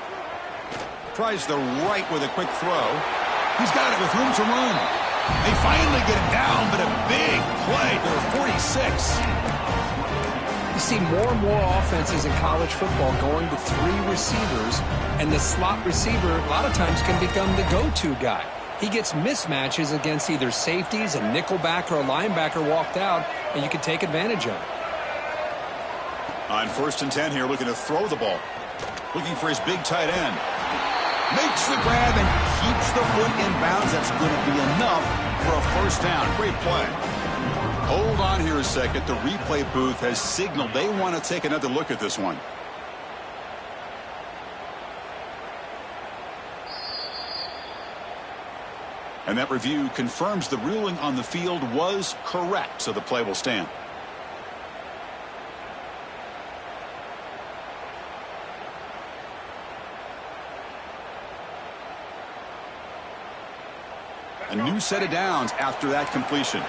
Tries the right with a quick throw. He's got it with room to run. They finally get him down, but a big play to the 46. You see more and more offenses in college football going to 3 receivers, and the slot receiver a lot of times can become the go-to guy. He gets mismatches against either safeties, a nickelback, or a linebacker walked out, and you can take advantage of it. On 1st and 10 here, looking to throw the ball. Looking for his big tight end. Makes the grab and keeps the foot in bounds. That's going to be enough for a first down. Great play. Hold on here a second. The replay booth has signaled they want to take another look at this one. And that review confirms the ruling on the field was correct, so the play will stand. A new set of downs after that completion.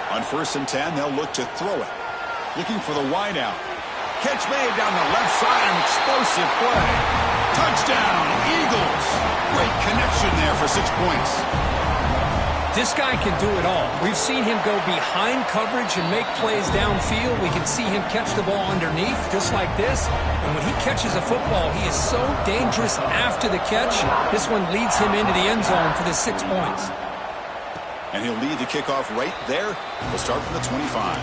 On 1st and 10, they'll look to throw it. Looking for the wide out. Catch made down the left side, an explosive play. Touchdown, Eagles. Great connection there for 6 points. This guy can do it all. We've seen him go behind coverage and make plays downfield. We can see him catch the ball underneath, just like this. And when he catches a football, he is so dangerous after the catch. This one leads him into the end zone for the 6 points. And he'll lead the kickoff right there. We'll start from the 25.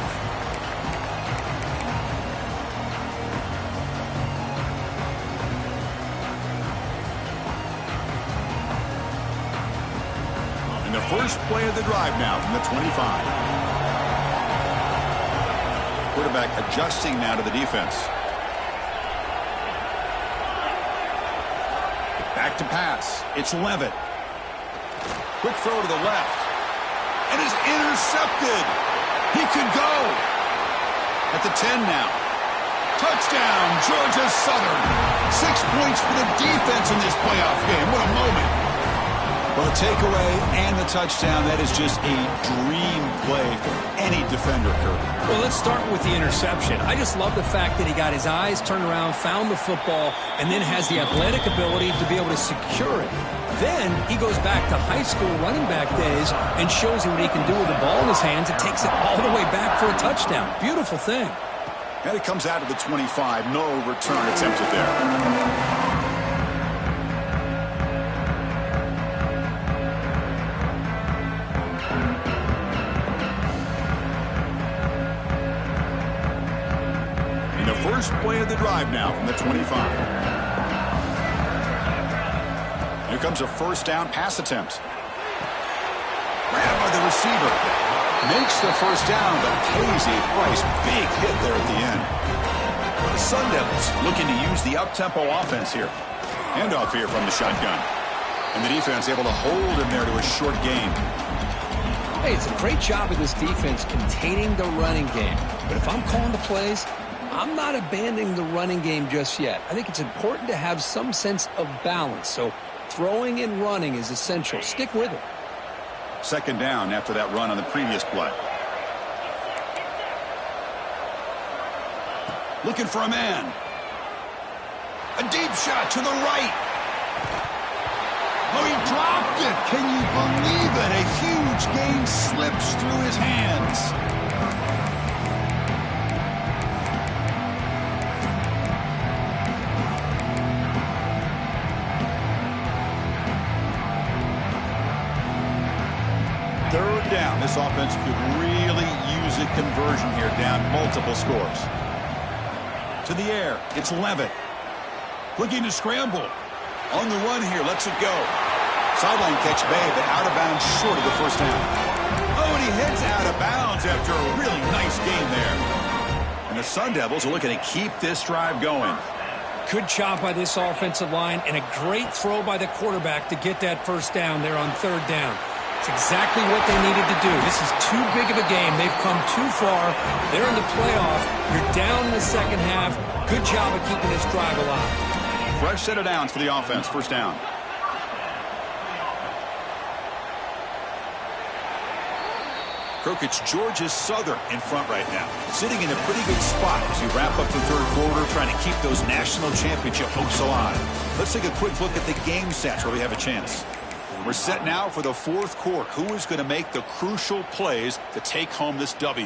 And the first play of the drive now from the 25. Quarterback adjusting now to the defense. Back to pass. It's Levitt. Quick throw to the left. And is intercepted. He could go. At the 10 now. Touchdown, Georgia Southern. 6 points for the defense in this playoff game. What a moment. Well, the takeaway and the touchdown, that is just a dream play for any defender, Kurt. Well, let's start with the interception. I just love the fact that he got his eyes turned around, found the football, and then has the athletic ability to be able to secure it. Then he goes back to high school running back days and shows you what he can do with the ball in his hands and takes it all the way back for a touchdown. Beautiful thing. And it comes out of the 25. No return attempted there. First play of the drive now from the 25. Here comes a first down pass attempt. Grabbed by the receiver. Makes the first down, but pays a price. Big hit there at the end. The Sun Devils looking to use the up-tempo offense here. Handoff here from the shotgun. And the defense able to hold him there to a short gain. Hey, it's a great job of this defense containing the running game. But if I'm calling the plays, I'm not abandoning the running game just yet. I think it's important to have some sense of balance. So throwing and running is essential. Stick with it. Second down after that run on the previous play. Looking for a man. A deep shot to the right. Oh, he dropped it. Can you believe it? A huge gain slips through his hands. Third down. This offense could really use a conversion here, down multiple scores. To the air. It's Levitt. Looking to scramble. On the run here. Lets it go. Sideline catch made, but out of bounds short of the first down. Oh, and he heads out of bounds after a really nice game there. And the Sun Devils are looking to keep this drive going. Good job by this offensive line and a great throw by the quarterback to get that first down there on third down. It's exactly what they needed to do. This is too big of a game. They've come too far. They're in the playoff. You're down in the second half. Good job of keeping this drive alive. Fresh set of downs for the offense. First down. Kirk, it's Georgia Southern in front right now. Sitting in a pretty good spot as we wrap up the third quarter, trying to keep those national championship hopes alive. Let's take a quick look at the game stats where we have a chance. We're set now for the fourth quarter. Who is going to make the crucial plays to take home this W?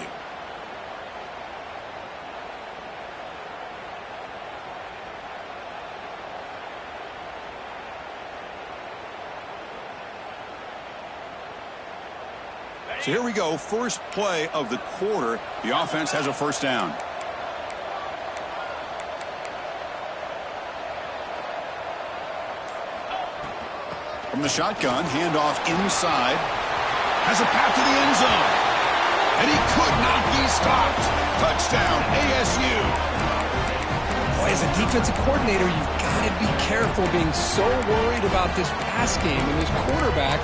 So here we go. First play of the quarter. The offense has a first down. From the shotgun, handoff inside. Has a path to the end zone. And he could not be stopped. Touchdown, ASU. Boy, as a defensive coordinator, you've got to be careful being so worried about this pass game and this quarterback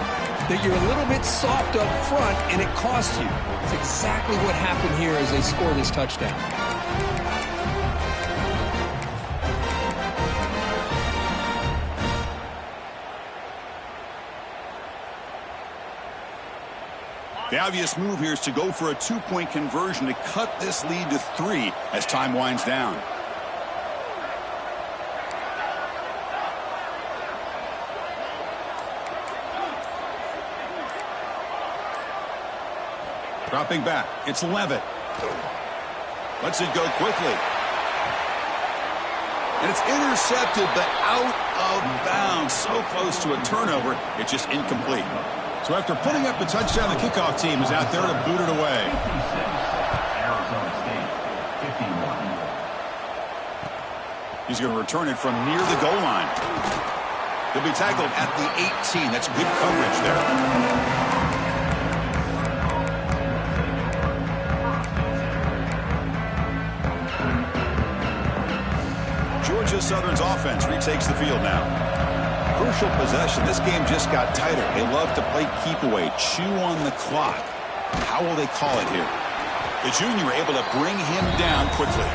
that you're a little bit soft up front and it costs you. It's exactly what happened here as they score this touchdown. The obvious move here is to go for a two-point conversion to cut this lead to 3 as time winds down. Dropping back, it's Levitt. Lets it go quickly. And it's intercepted, but out of bounds. So close to a turnover, it's just incomplete. So after putting up the touchdown, the kickoff team is out there to boot it away. 56, Arizona State, 51. He's going to return it from near the goal line. He'll be tackled at the 18. That's good coverage there. Georgia Southern's offense retakes the field now. Crucial possession. This game just got tighter. They love to play keep away, chew on the clock. How will they call it here? The junior able to bring him down quickly.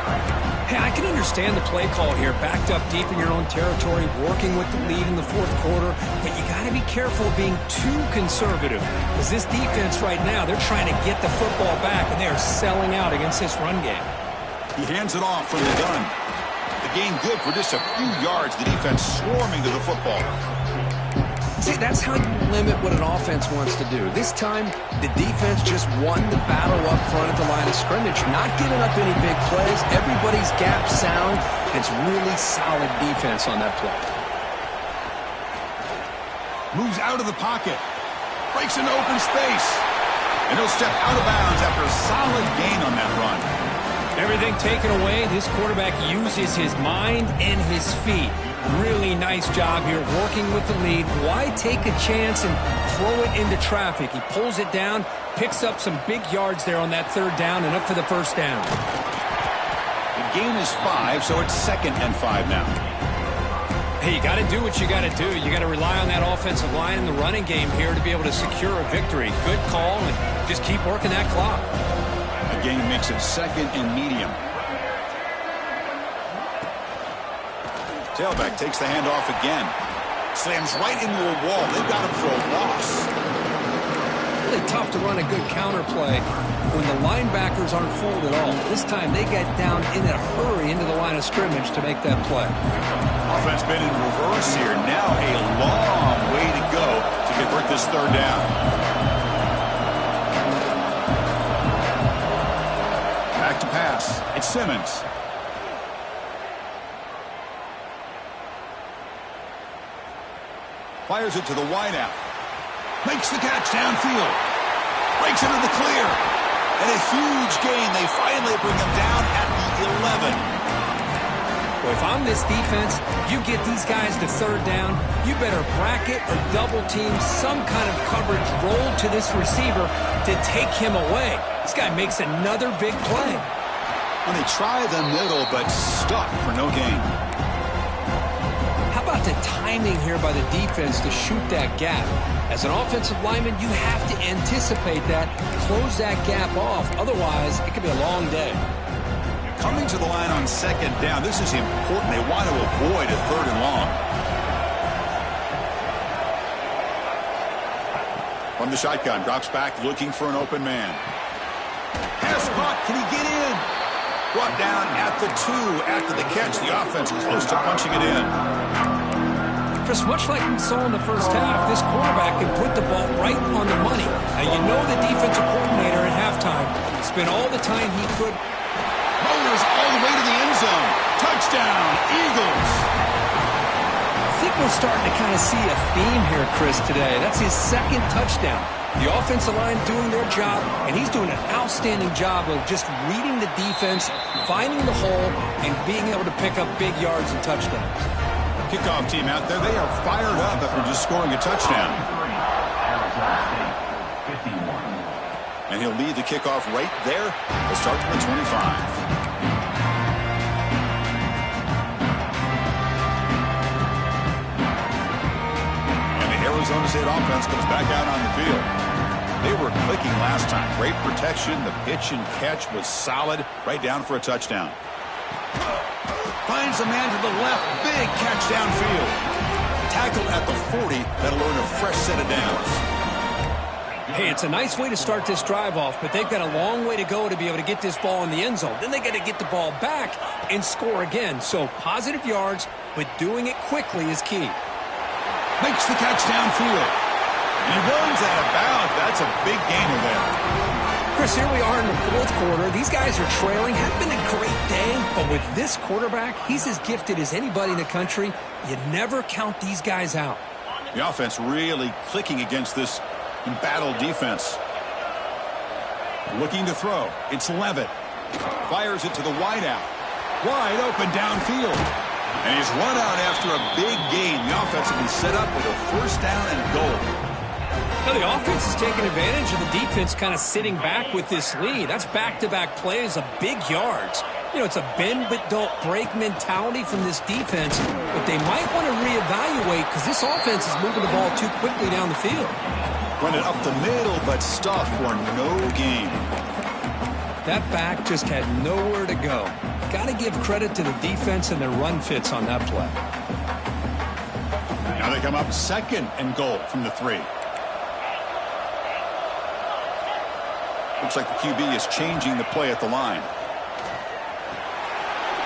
Hey, I can understand the play call here, backed up deep in your own territory, working with the lead in the fourth quarter, but you got to be careful being too conservative, because this defense right now, they're trying to get the football back, and they are selling out against this run game. He hands it off from the gun. The gain good for just a few yards. The defense swarming to the football. See, that's how you limit what an offense wants to do. This time, the defense just won the battle up front at the line of scrimmage, not giving up any big plays. Everybody's gap sound. It's really solid defense on that play. Moves out of the pocket. Breaks into open space. And he'll step out of bounds after a solid gain on that run. Everything taken away, this quarterback uses his mind and his feet. Really nice job here working with the lead. Why take a chance and throw it into traffic? He pulls it down, picks up some big yards there on that third down and up for the first down. The gain is 5, so it's 2nd and 5 now. Hey, you got to do what you got to do. You got to rely on that offensive line and the running game here to be able to secure a victory. Good call, and just keep working that clock. The gain makes it 2nd and medium. Tailback takes the handoff again. Slams right into a wall. They've got him for a loss. Really tough to run a good counter play when the linebackers aren't fooled at all. This time they get down in a hurry into the line of scrimmage to make that play. Offense been in reverse here. Now a long way to go to convert this third down. Back to pass. It's Simmons. Fires it to the wideout. Makes the catch downfield. Breaks into the clear. And a huge gain. They finally bring him down at the 11. Well, if I'm this defense, you get these guys to third down, you better bracket or double team some kind of coverage roll to this receiver to take him away. This guy makes another big play. When they try the middle, but stuck for no gain. How about the timing here by the defense to shoot that gap? As an offensive lineman, you have to anticipate that, close that gap off. Otherwise, it could be a long day. Coming to the line on 2nd down, this is important. They want to avoid a 3rd and long. From the shotgun, drops back, looking for an open man. Pass caught, can he get in? Brought down at the 2 after the catch. The offense close to punching it in. Chris, much like we saw in the first half, this quarterback can put the ball right on the money. Now, you know the defensive coordinator at halftime spent all the time he could. Motors all the way to the end zone. Touchdown, Eagles. I think we're starting to kind of see a theme here, Chris, today. That's his 2nd touchdown. The offensive line doing their job, and he's doing an outstanding job of just reading the defense, finding the hole, and being able to pick up big yards and touchdowns. Kickoff team out there, they are fired up after just scoring a touchdown. Arizona State, 51. And he'll lead the kickoff right there. We'll start from the 25. Arizona State offense comes back out on the field. They were clicking last time. Great protection. The pitch and catch was solid. Right down for a touchdown. Finds a man to the left. Big catch downfield. Tackled at the 40. That'll earn a fresh set of downs. Hey, it's a nice way to start this drive off, but they've got a long way to go to be able to get this ball in the end zone. Then they got to get the ball back and score again. So positive yards, but doing it quickly is key. Makes the catch downfield. He runs out of bounds. That's a big gainer there. Chris, here we are in the fourth quarter. These guys are trailing. Had been a great day, but with this quarterback, he's as gifted as anybody in the country. You never count these guys out. The offense really clicking against this embattled defense. Looking to throw. It's Levitt. Fires it to the wideout. Wide open downfield. And he's run out after a big gain. The offense will be set up with a first down and goal. Now the offense is taking advantage of the defense kind of sitting back with this lead. That's back-to-back plays of big yards. You know, it's a bend but don't break mentality from this defense, but they might want to reevaluate because this offense is moving the ball too quickly down the field. Running up the middle, but stuffed for no gain. That back just had nowhere to go. Got to give credit to the defense and their run fits on that play. Now they come up second and goal from the 3. Looks like the QB is changing the play at the line.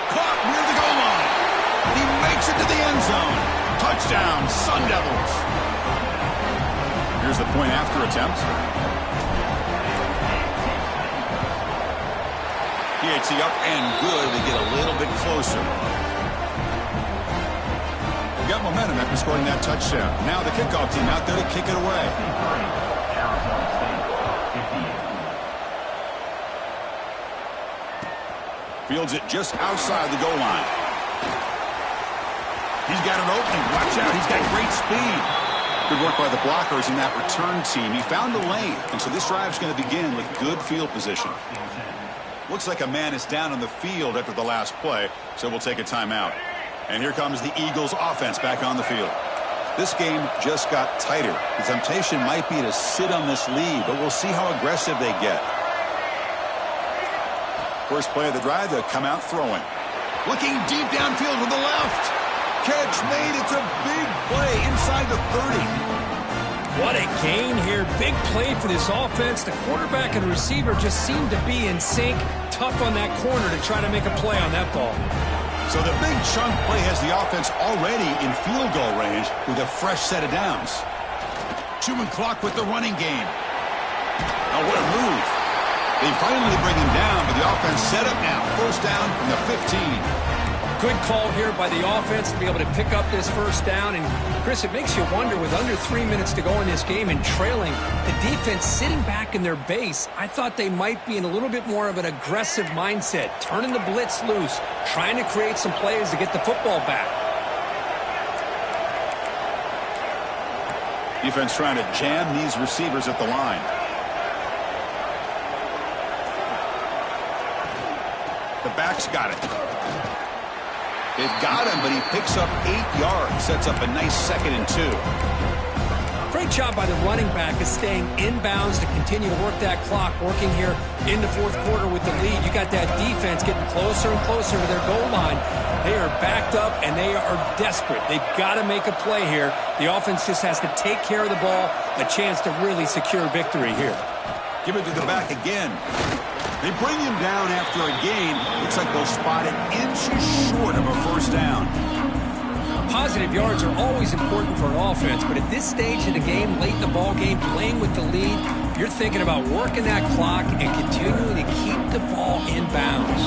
Caught near the goal line. He makes it to the end zone. Touchdown, Sun Devils. Here's the point after attempt. PAT up and good to get a little bit closer. We got momentum after scoring that touchdown. Now the kickoff team out there to kick it away. Fields it just outside the goal line. He's got an opening. Watch out. He's got great speed. Good work by the blockers in that return team. He found the lane, and so this drive's going to begin with good field position. Looks like a man is down on the field after the last play, so we'll take a timeout. And here comes the Eagles offense back on the field. This game just got tighter. The temptation might be to sit on this lead, but we'll see how aggressive they get. First play of the drive, they'll come out throwing. Looking deep downfield to the left. Catch made. It's a big play inside the 30. What a gain here. Big play for this offense. The quarterback and receiver just seem to be in sync. Tough on that corner to try to make a play on that ball. So the big chunk play has the offense already in field goal range with a fresh set of downs. 2 and clock with the running game. Oh, what a move. They finally bring him down, but the offense set up now. First down from the 15. Good call here by the offense to be able to pick up this first down. And, Chris, it makes you wonder, with under 3 minutes to go in this game and trailing, the defense sitting back in their base, I thought they might be in a little bit more of an aggressive mindset, turning the blitz loose, trying to create some plays to get the football back. Defense trying to jam these receivers at the line. The back's got it. They've got him, but he picks up 8 yards, sets up a nice 2nd and 2. Great job by the running back of staying inbounds to continue to work that clock, working here in the fourth quarter with the lead. You got that defense getting closer and closer to their goal line. They are backed up, and they are desperate. They've got to make a play here. The offense just has to take care of the ball, a chance to really secure victory here. Give it to the back again. They bring him down after a gain. Looks like they'll spot it inches short of a first down. Positive yards are always important for an offense, but at this stage of the game, late in the ball game, playing with the lead, you're thinking about working that clock and continuing to keep the ball in bounds.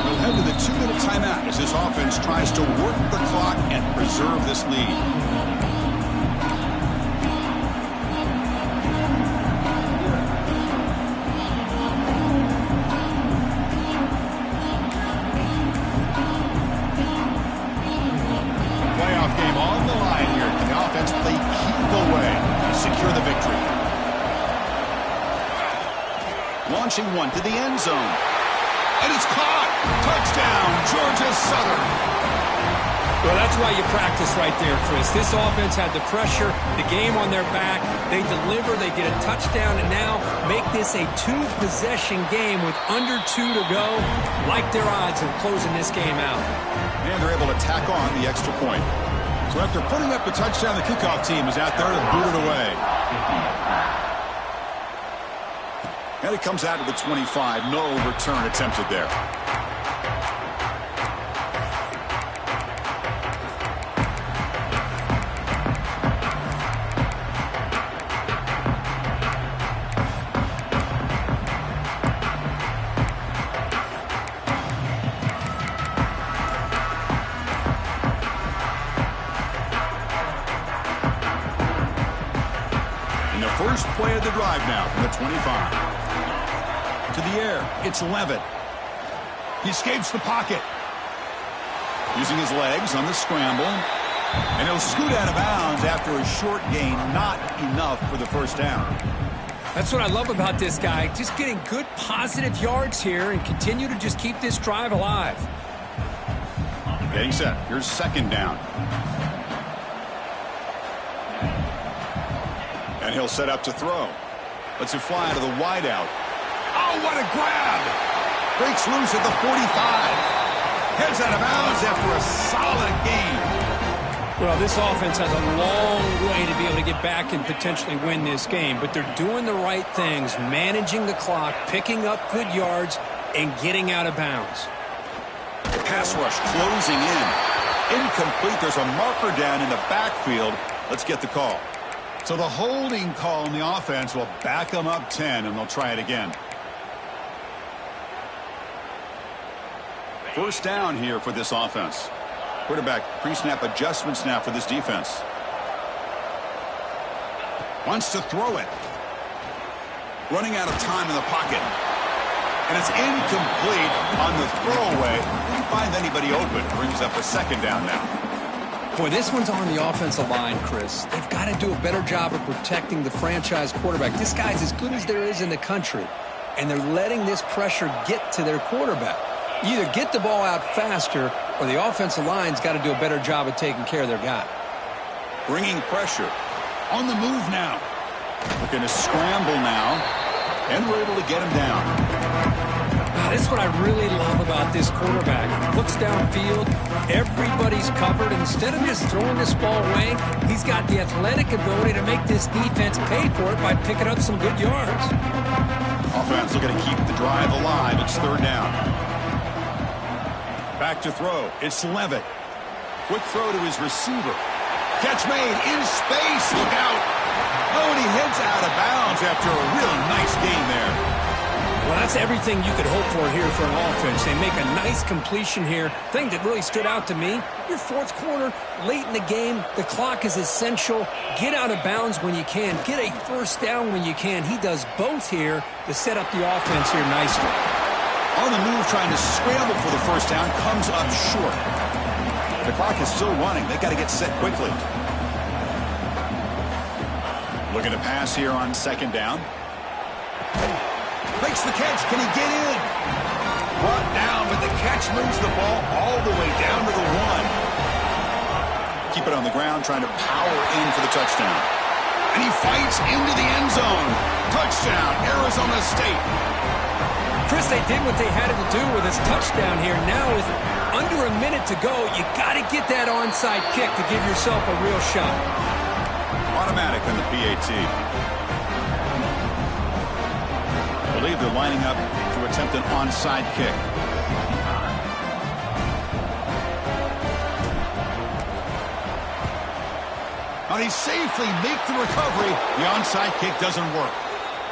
We'll head to the 2-minute timeout as this offense tries to work the clock and preserve this lead. Launching one to the end zone. And it's caught. Touchdown, Georgia Southern. Well, that's why you practice right there, Chris. This offense had the pressure, the game on their back. They deliver, they get a touchdown, and now make this a two-possession game with under 2 to go. Like their odds of closing this game out. And they're able to tack on the extra point. So after putting up the touchdown, the kickoff team is out there to boot it away. And it comes out to the 25. No return attempted there. First play of the drive now from the 25. To the air, it's Levitt. He escapes the pocket. Using his legs on the scramble. And he'll scoot out of bounds after a short gain. Not enough for the first down. That's what I love about this guy. Just getting good positive yards here and continue to just keep this drive alive. Getting set. Here's second down. And he'll set up to throw. Lets it fly to the wideout. Oh, what a grab! Breaks loose at the 45. Heads out of bounds after a solid gain. Well, this offense has a long way to be able to get back and potentially win this game. But they're doing the right things, managing the clock, picking up good yards, and getting out of bounds. The pass rush closing in. Incomplete. There's a marker down in the backfield. Let's get the call. So the holding call in the offense will back them up 10, and they'll try it again. First down here for this offense. Quarterback pre-snap adjustments now for this defense. Wants to throw it. Running out of time in the pocket. And it's incomplete on the throwaway. Didn't find anybody open. Brings up a second down now. Boy, this one's on the offensive line, Chris. They've got to do a better job of protecting the franchise quarterback. This guy's as good as there is in the country, and they're letting this pressure get to their quarterback. You either get the ball out faster, or the offensive line's got to do a better job of taking care of their guy. Bringing pressure. On the move now. Looking to scramble now, and we're able to get him down. This is what I really love about this quarterback. Looks downfield, everybody's covered. Instead of just throwing this ball away, he's got the athletic ability to make this defense pay for it by picking up some good yards. Offense looking to keep the drive alive. It's third down. Back to throw. It's Levitt. Quick throw to his receiver. Catch made in space. Look out. Oh, and he heads out of bounds after a real nice gain there. Well, that's everything you could hope for here for an offense. They make a nice completion here. Thing that really stood out to me, your fourth quarter, late in the game, the clock is essential. Get out of bounds when you can. Get a first down when you can. He does both here to set up the offense here nicely. On the move, trying to scramble for the first down, comes up short. The clock is still running. They got to get set quickly. Looking to pass here on second down. Makes the catch. Can he get in? Brought down, but the catch moves the ball all the way down to the 1. Keep it on the ground, trying to power in for the touchdown. And he fights into the end zone. Touchdown, Arizona State. Chris, they did what they had to do with his touchdown here. Now with under a minute to go, you got to get that onside kick to give yourself a real shot. Automatic on the PAT. I believe they're lining up to attempt an onside kick. Now they safely make the recovery. The onside kick doesn't work.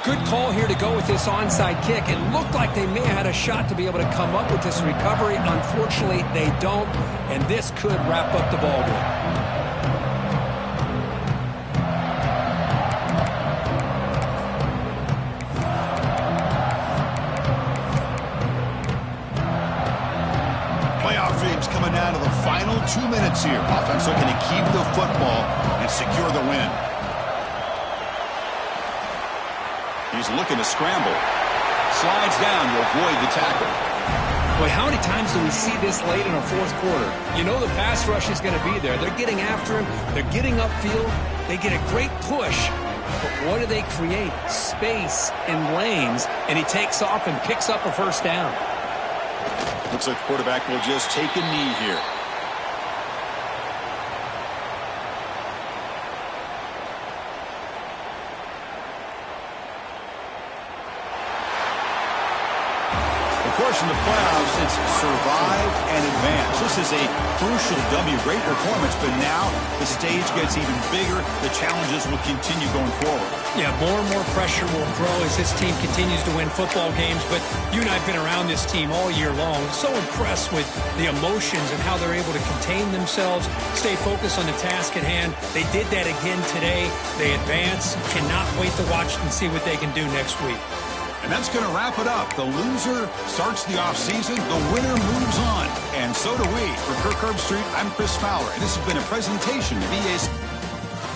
Good call here to go with this onside kick. It looked like they may have had a shot to be able to come up with this recovery. Unfortunately, they don't, and this could wrap up the ball game. Coming down to the final 2 minutes here. Offense looking to keep the football and secure the win. He's looking to scramble. Slides down to avoid the tackle. Boy, how many times do we see this late in a fourth quarter? You know the pass rush is going to be there. They're getting after him. They're getting upfield. They get a great push. But what do they create? Space and lanes. And he takes off and picks up a first down. Looks like the quarterback will just take a knee here. Of course, in the playoffs, it's survive and advance. This is a crucial W. Great performance, but now the stage gets even bigger. The challenges will continue going forward. Yeah, more and more pressure will grow as this team continues to win football games. But you and I have been around this team all year long. So impressed with the emotions and how they're able to contain themselves, stay focused on the task at hand. They did that again today. They advance. Cannot wait to watch and see what they can do next week. And that's going to wrap it up. The loser starts the offseason. The winner moves on. And so do we. For Kirk Herbstreit, I'm Chris Fowler. And this has been a presentation of EA Sports.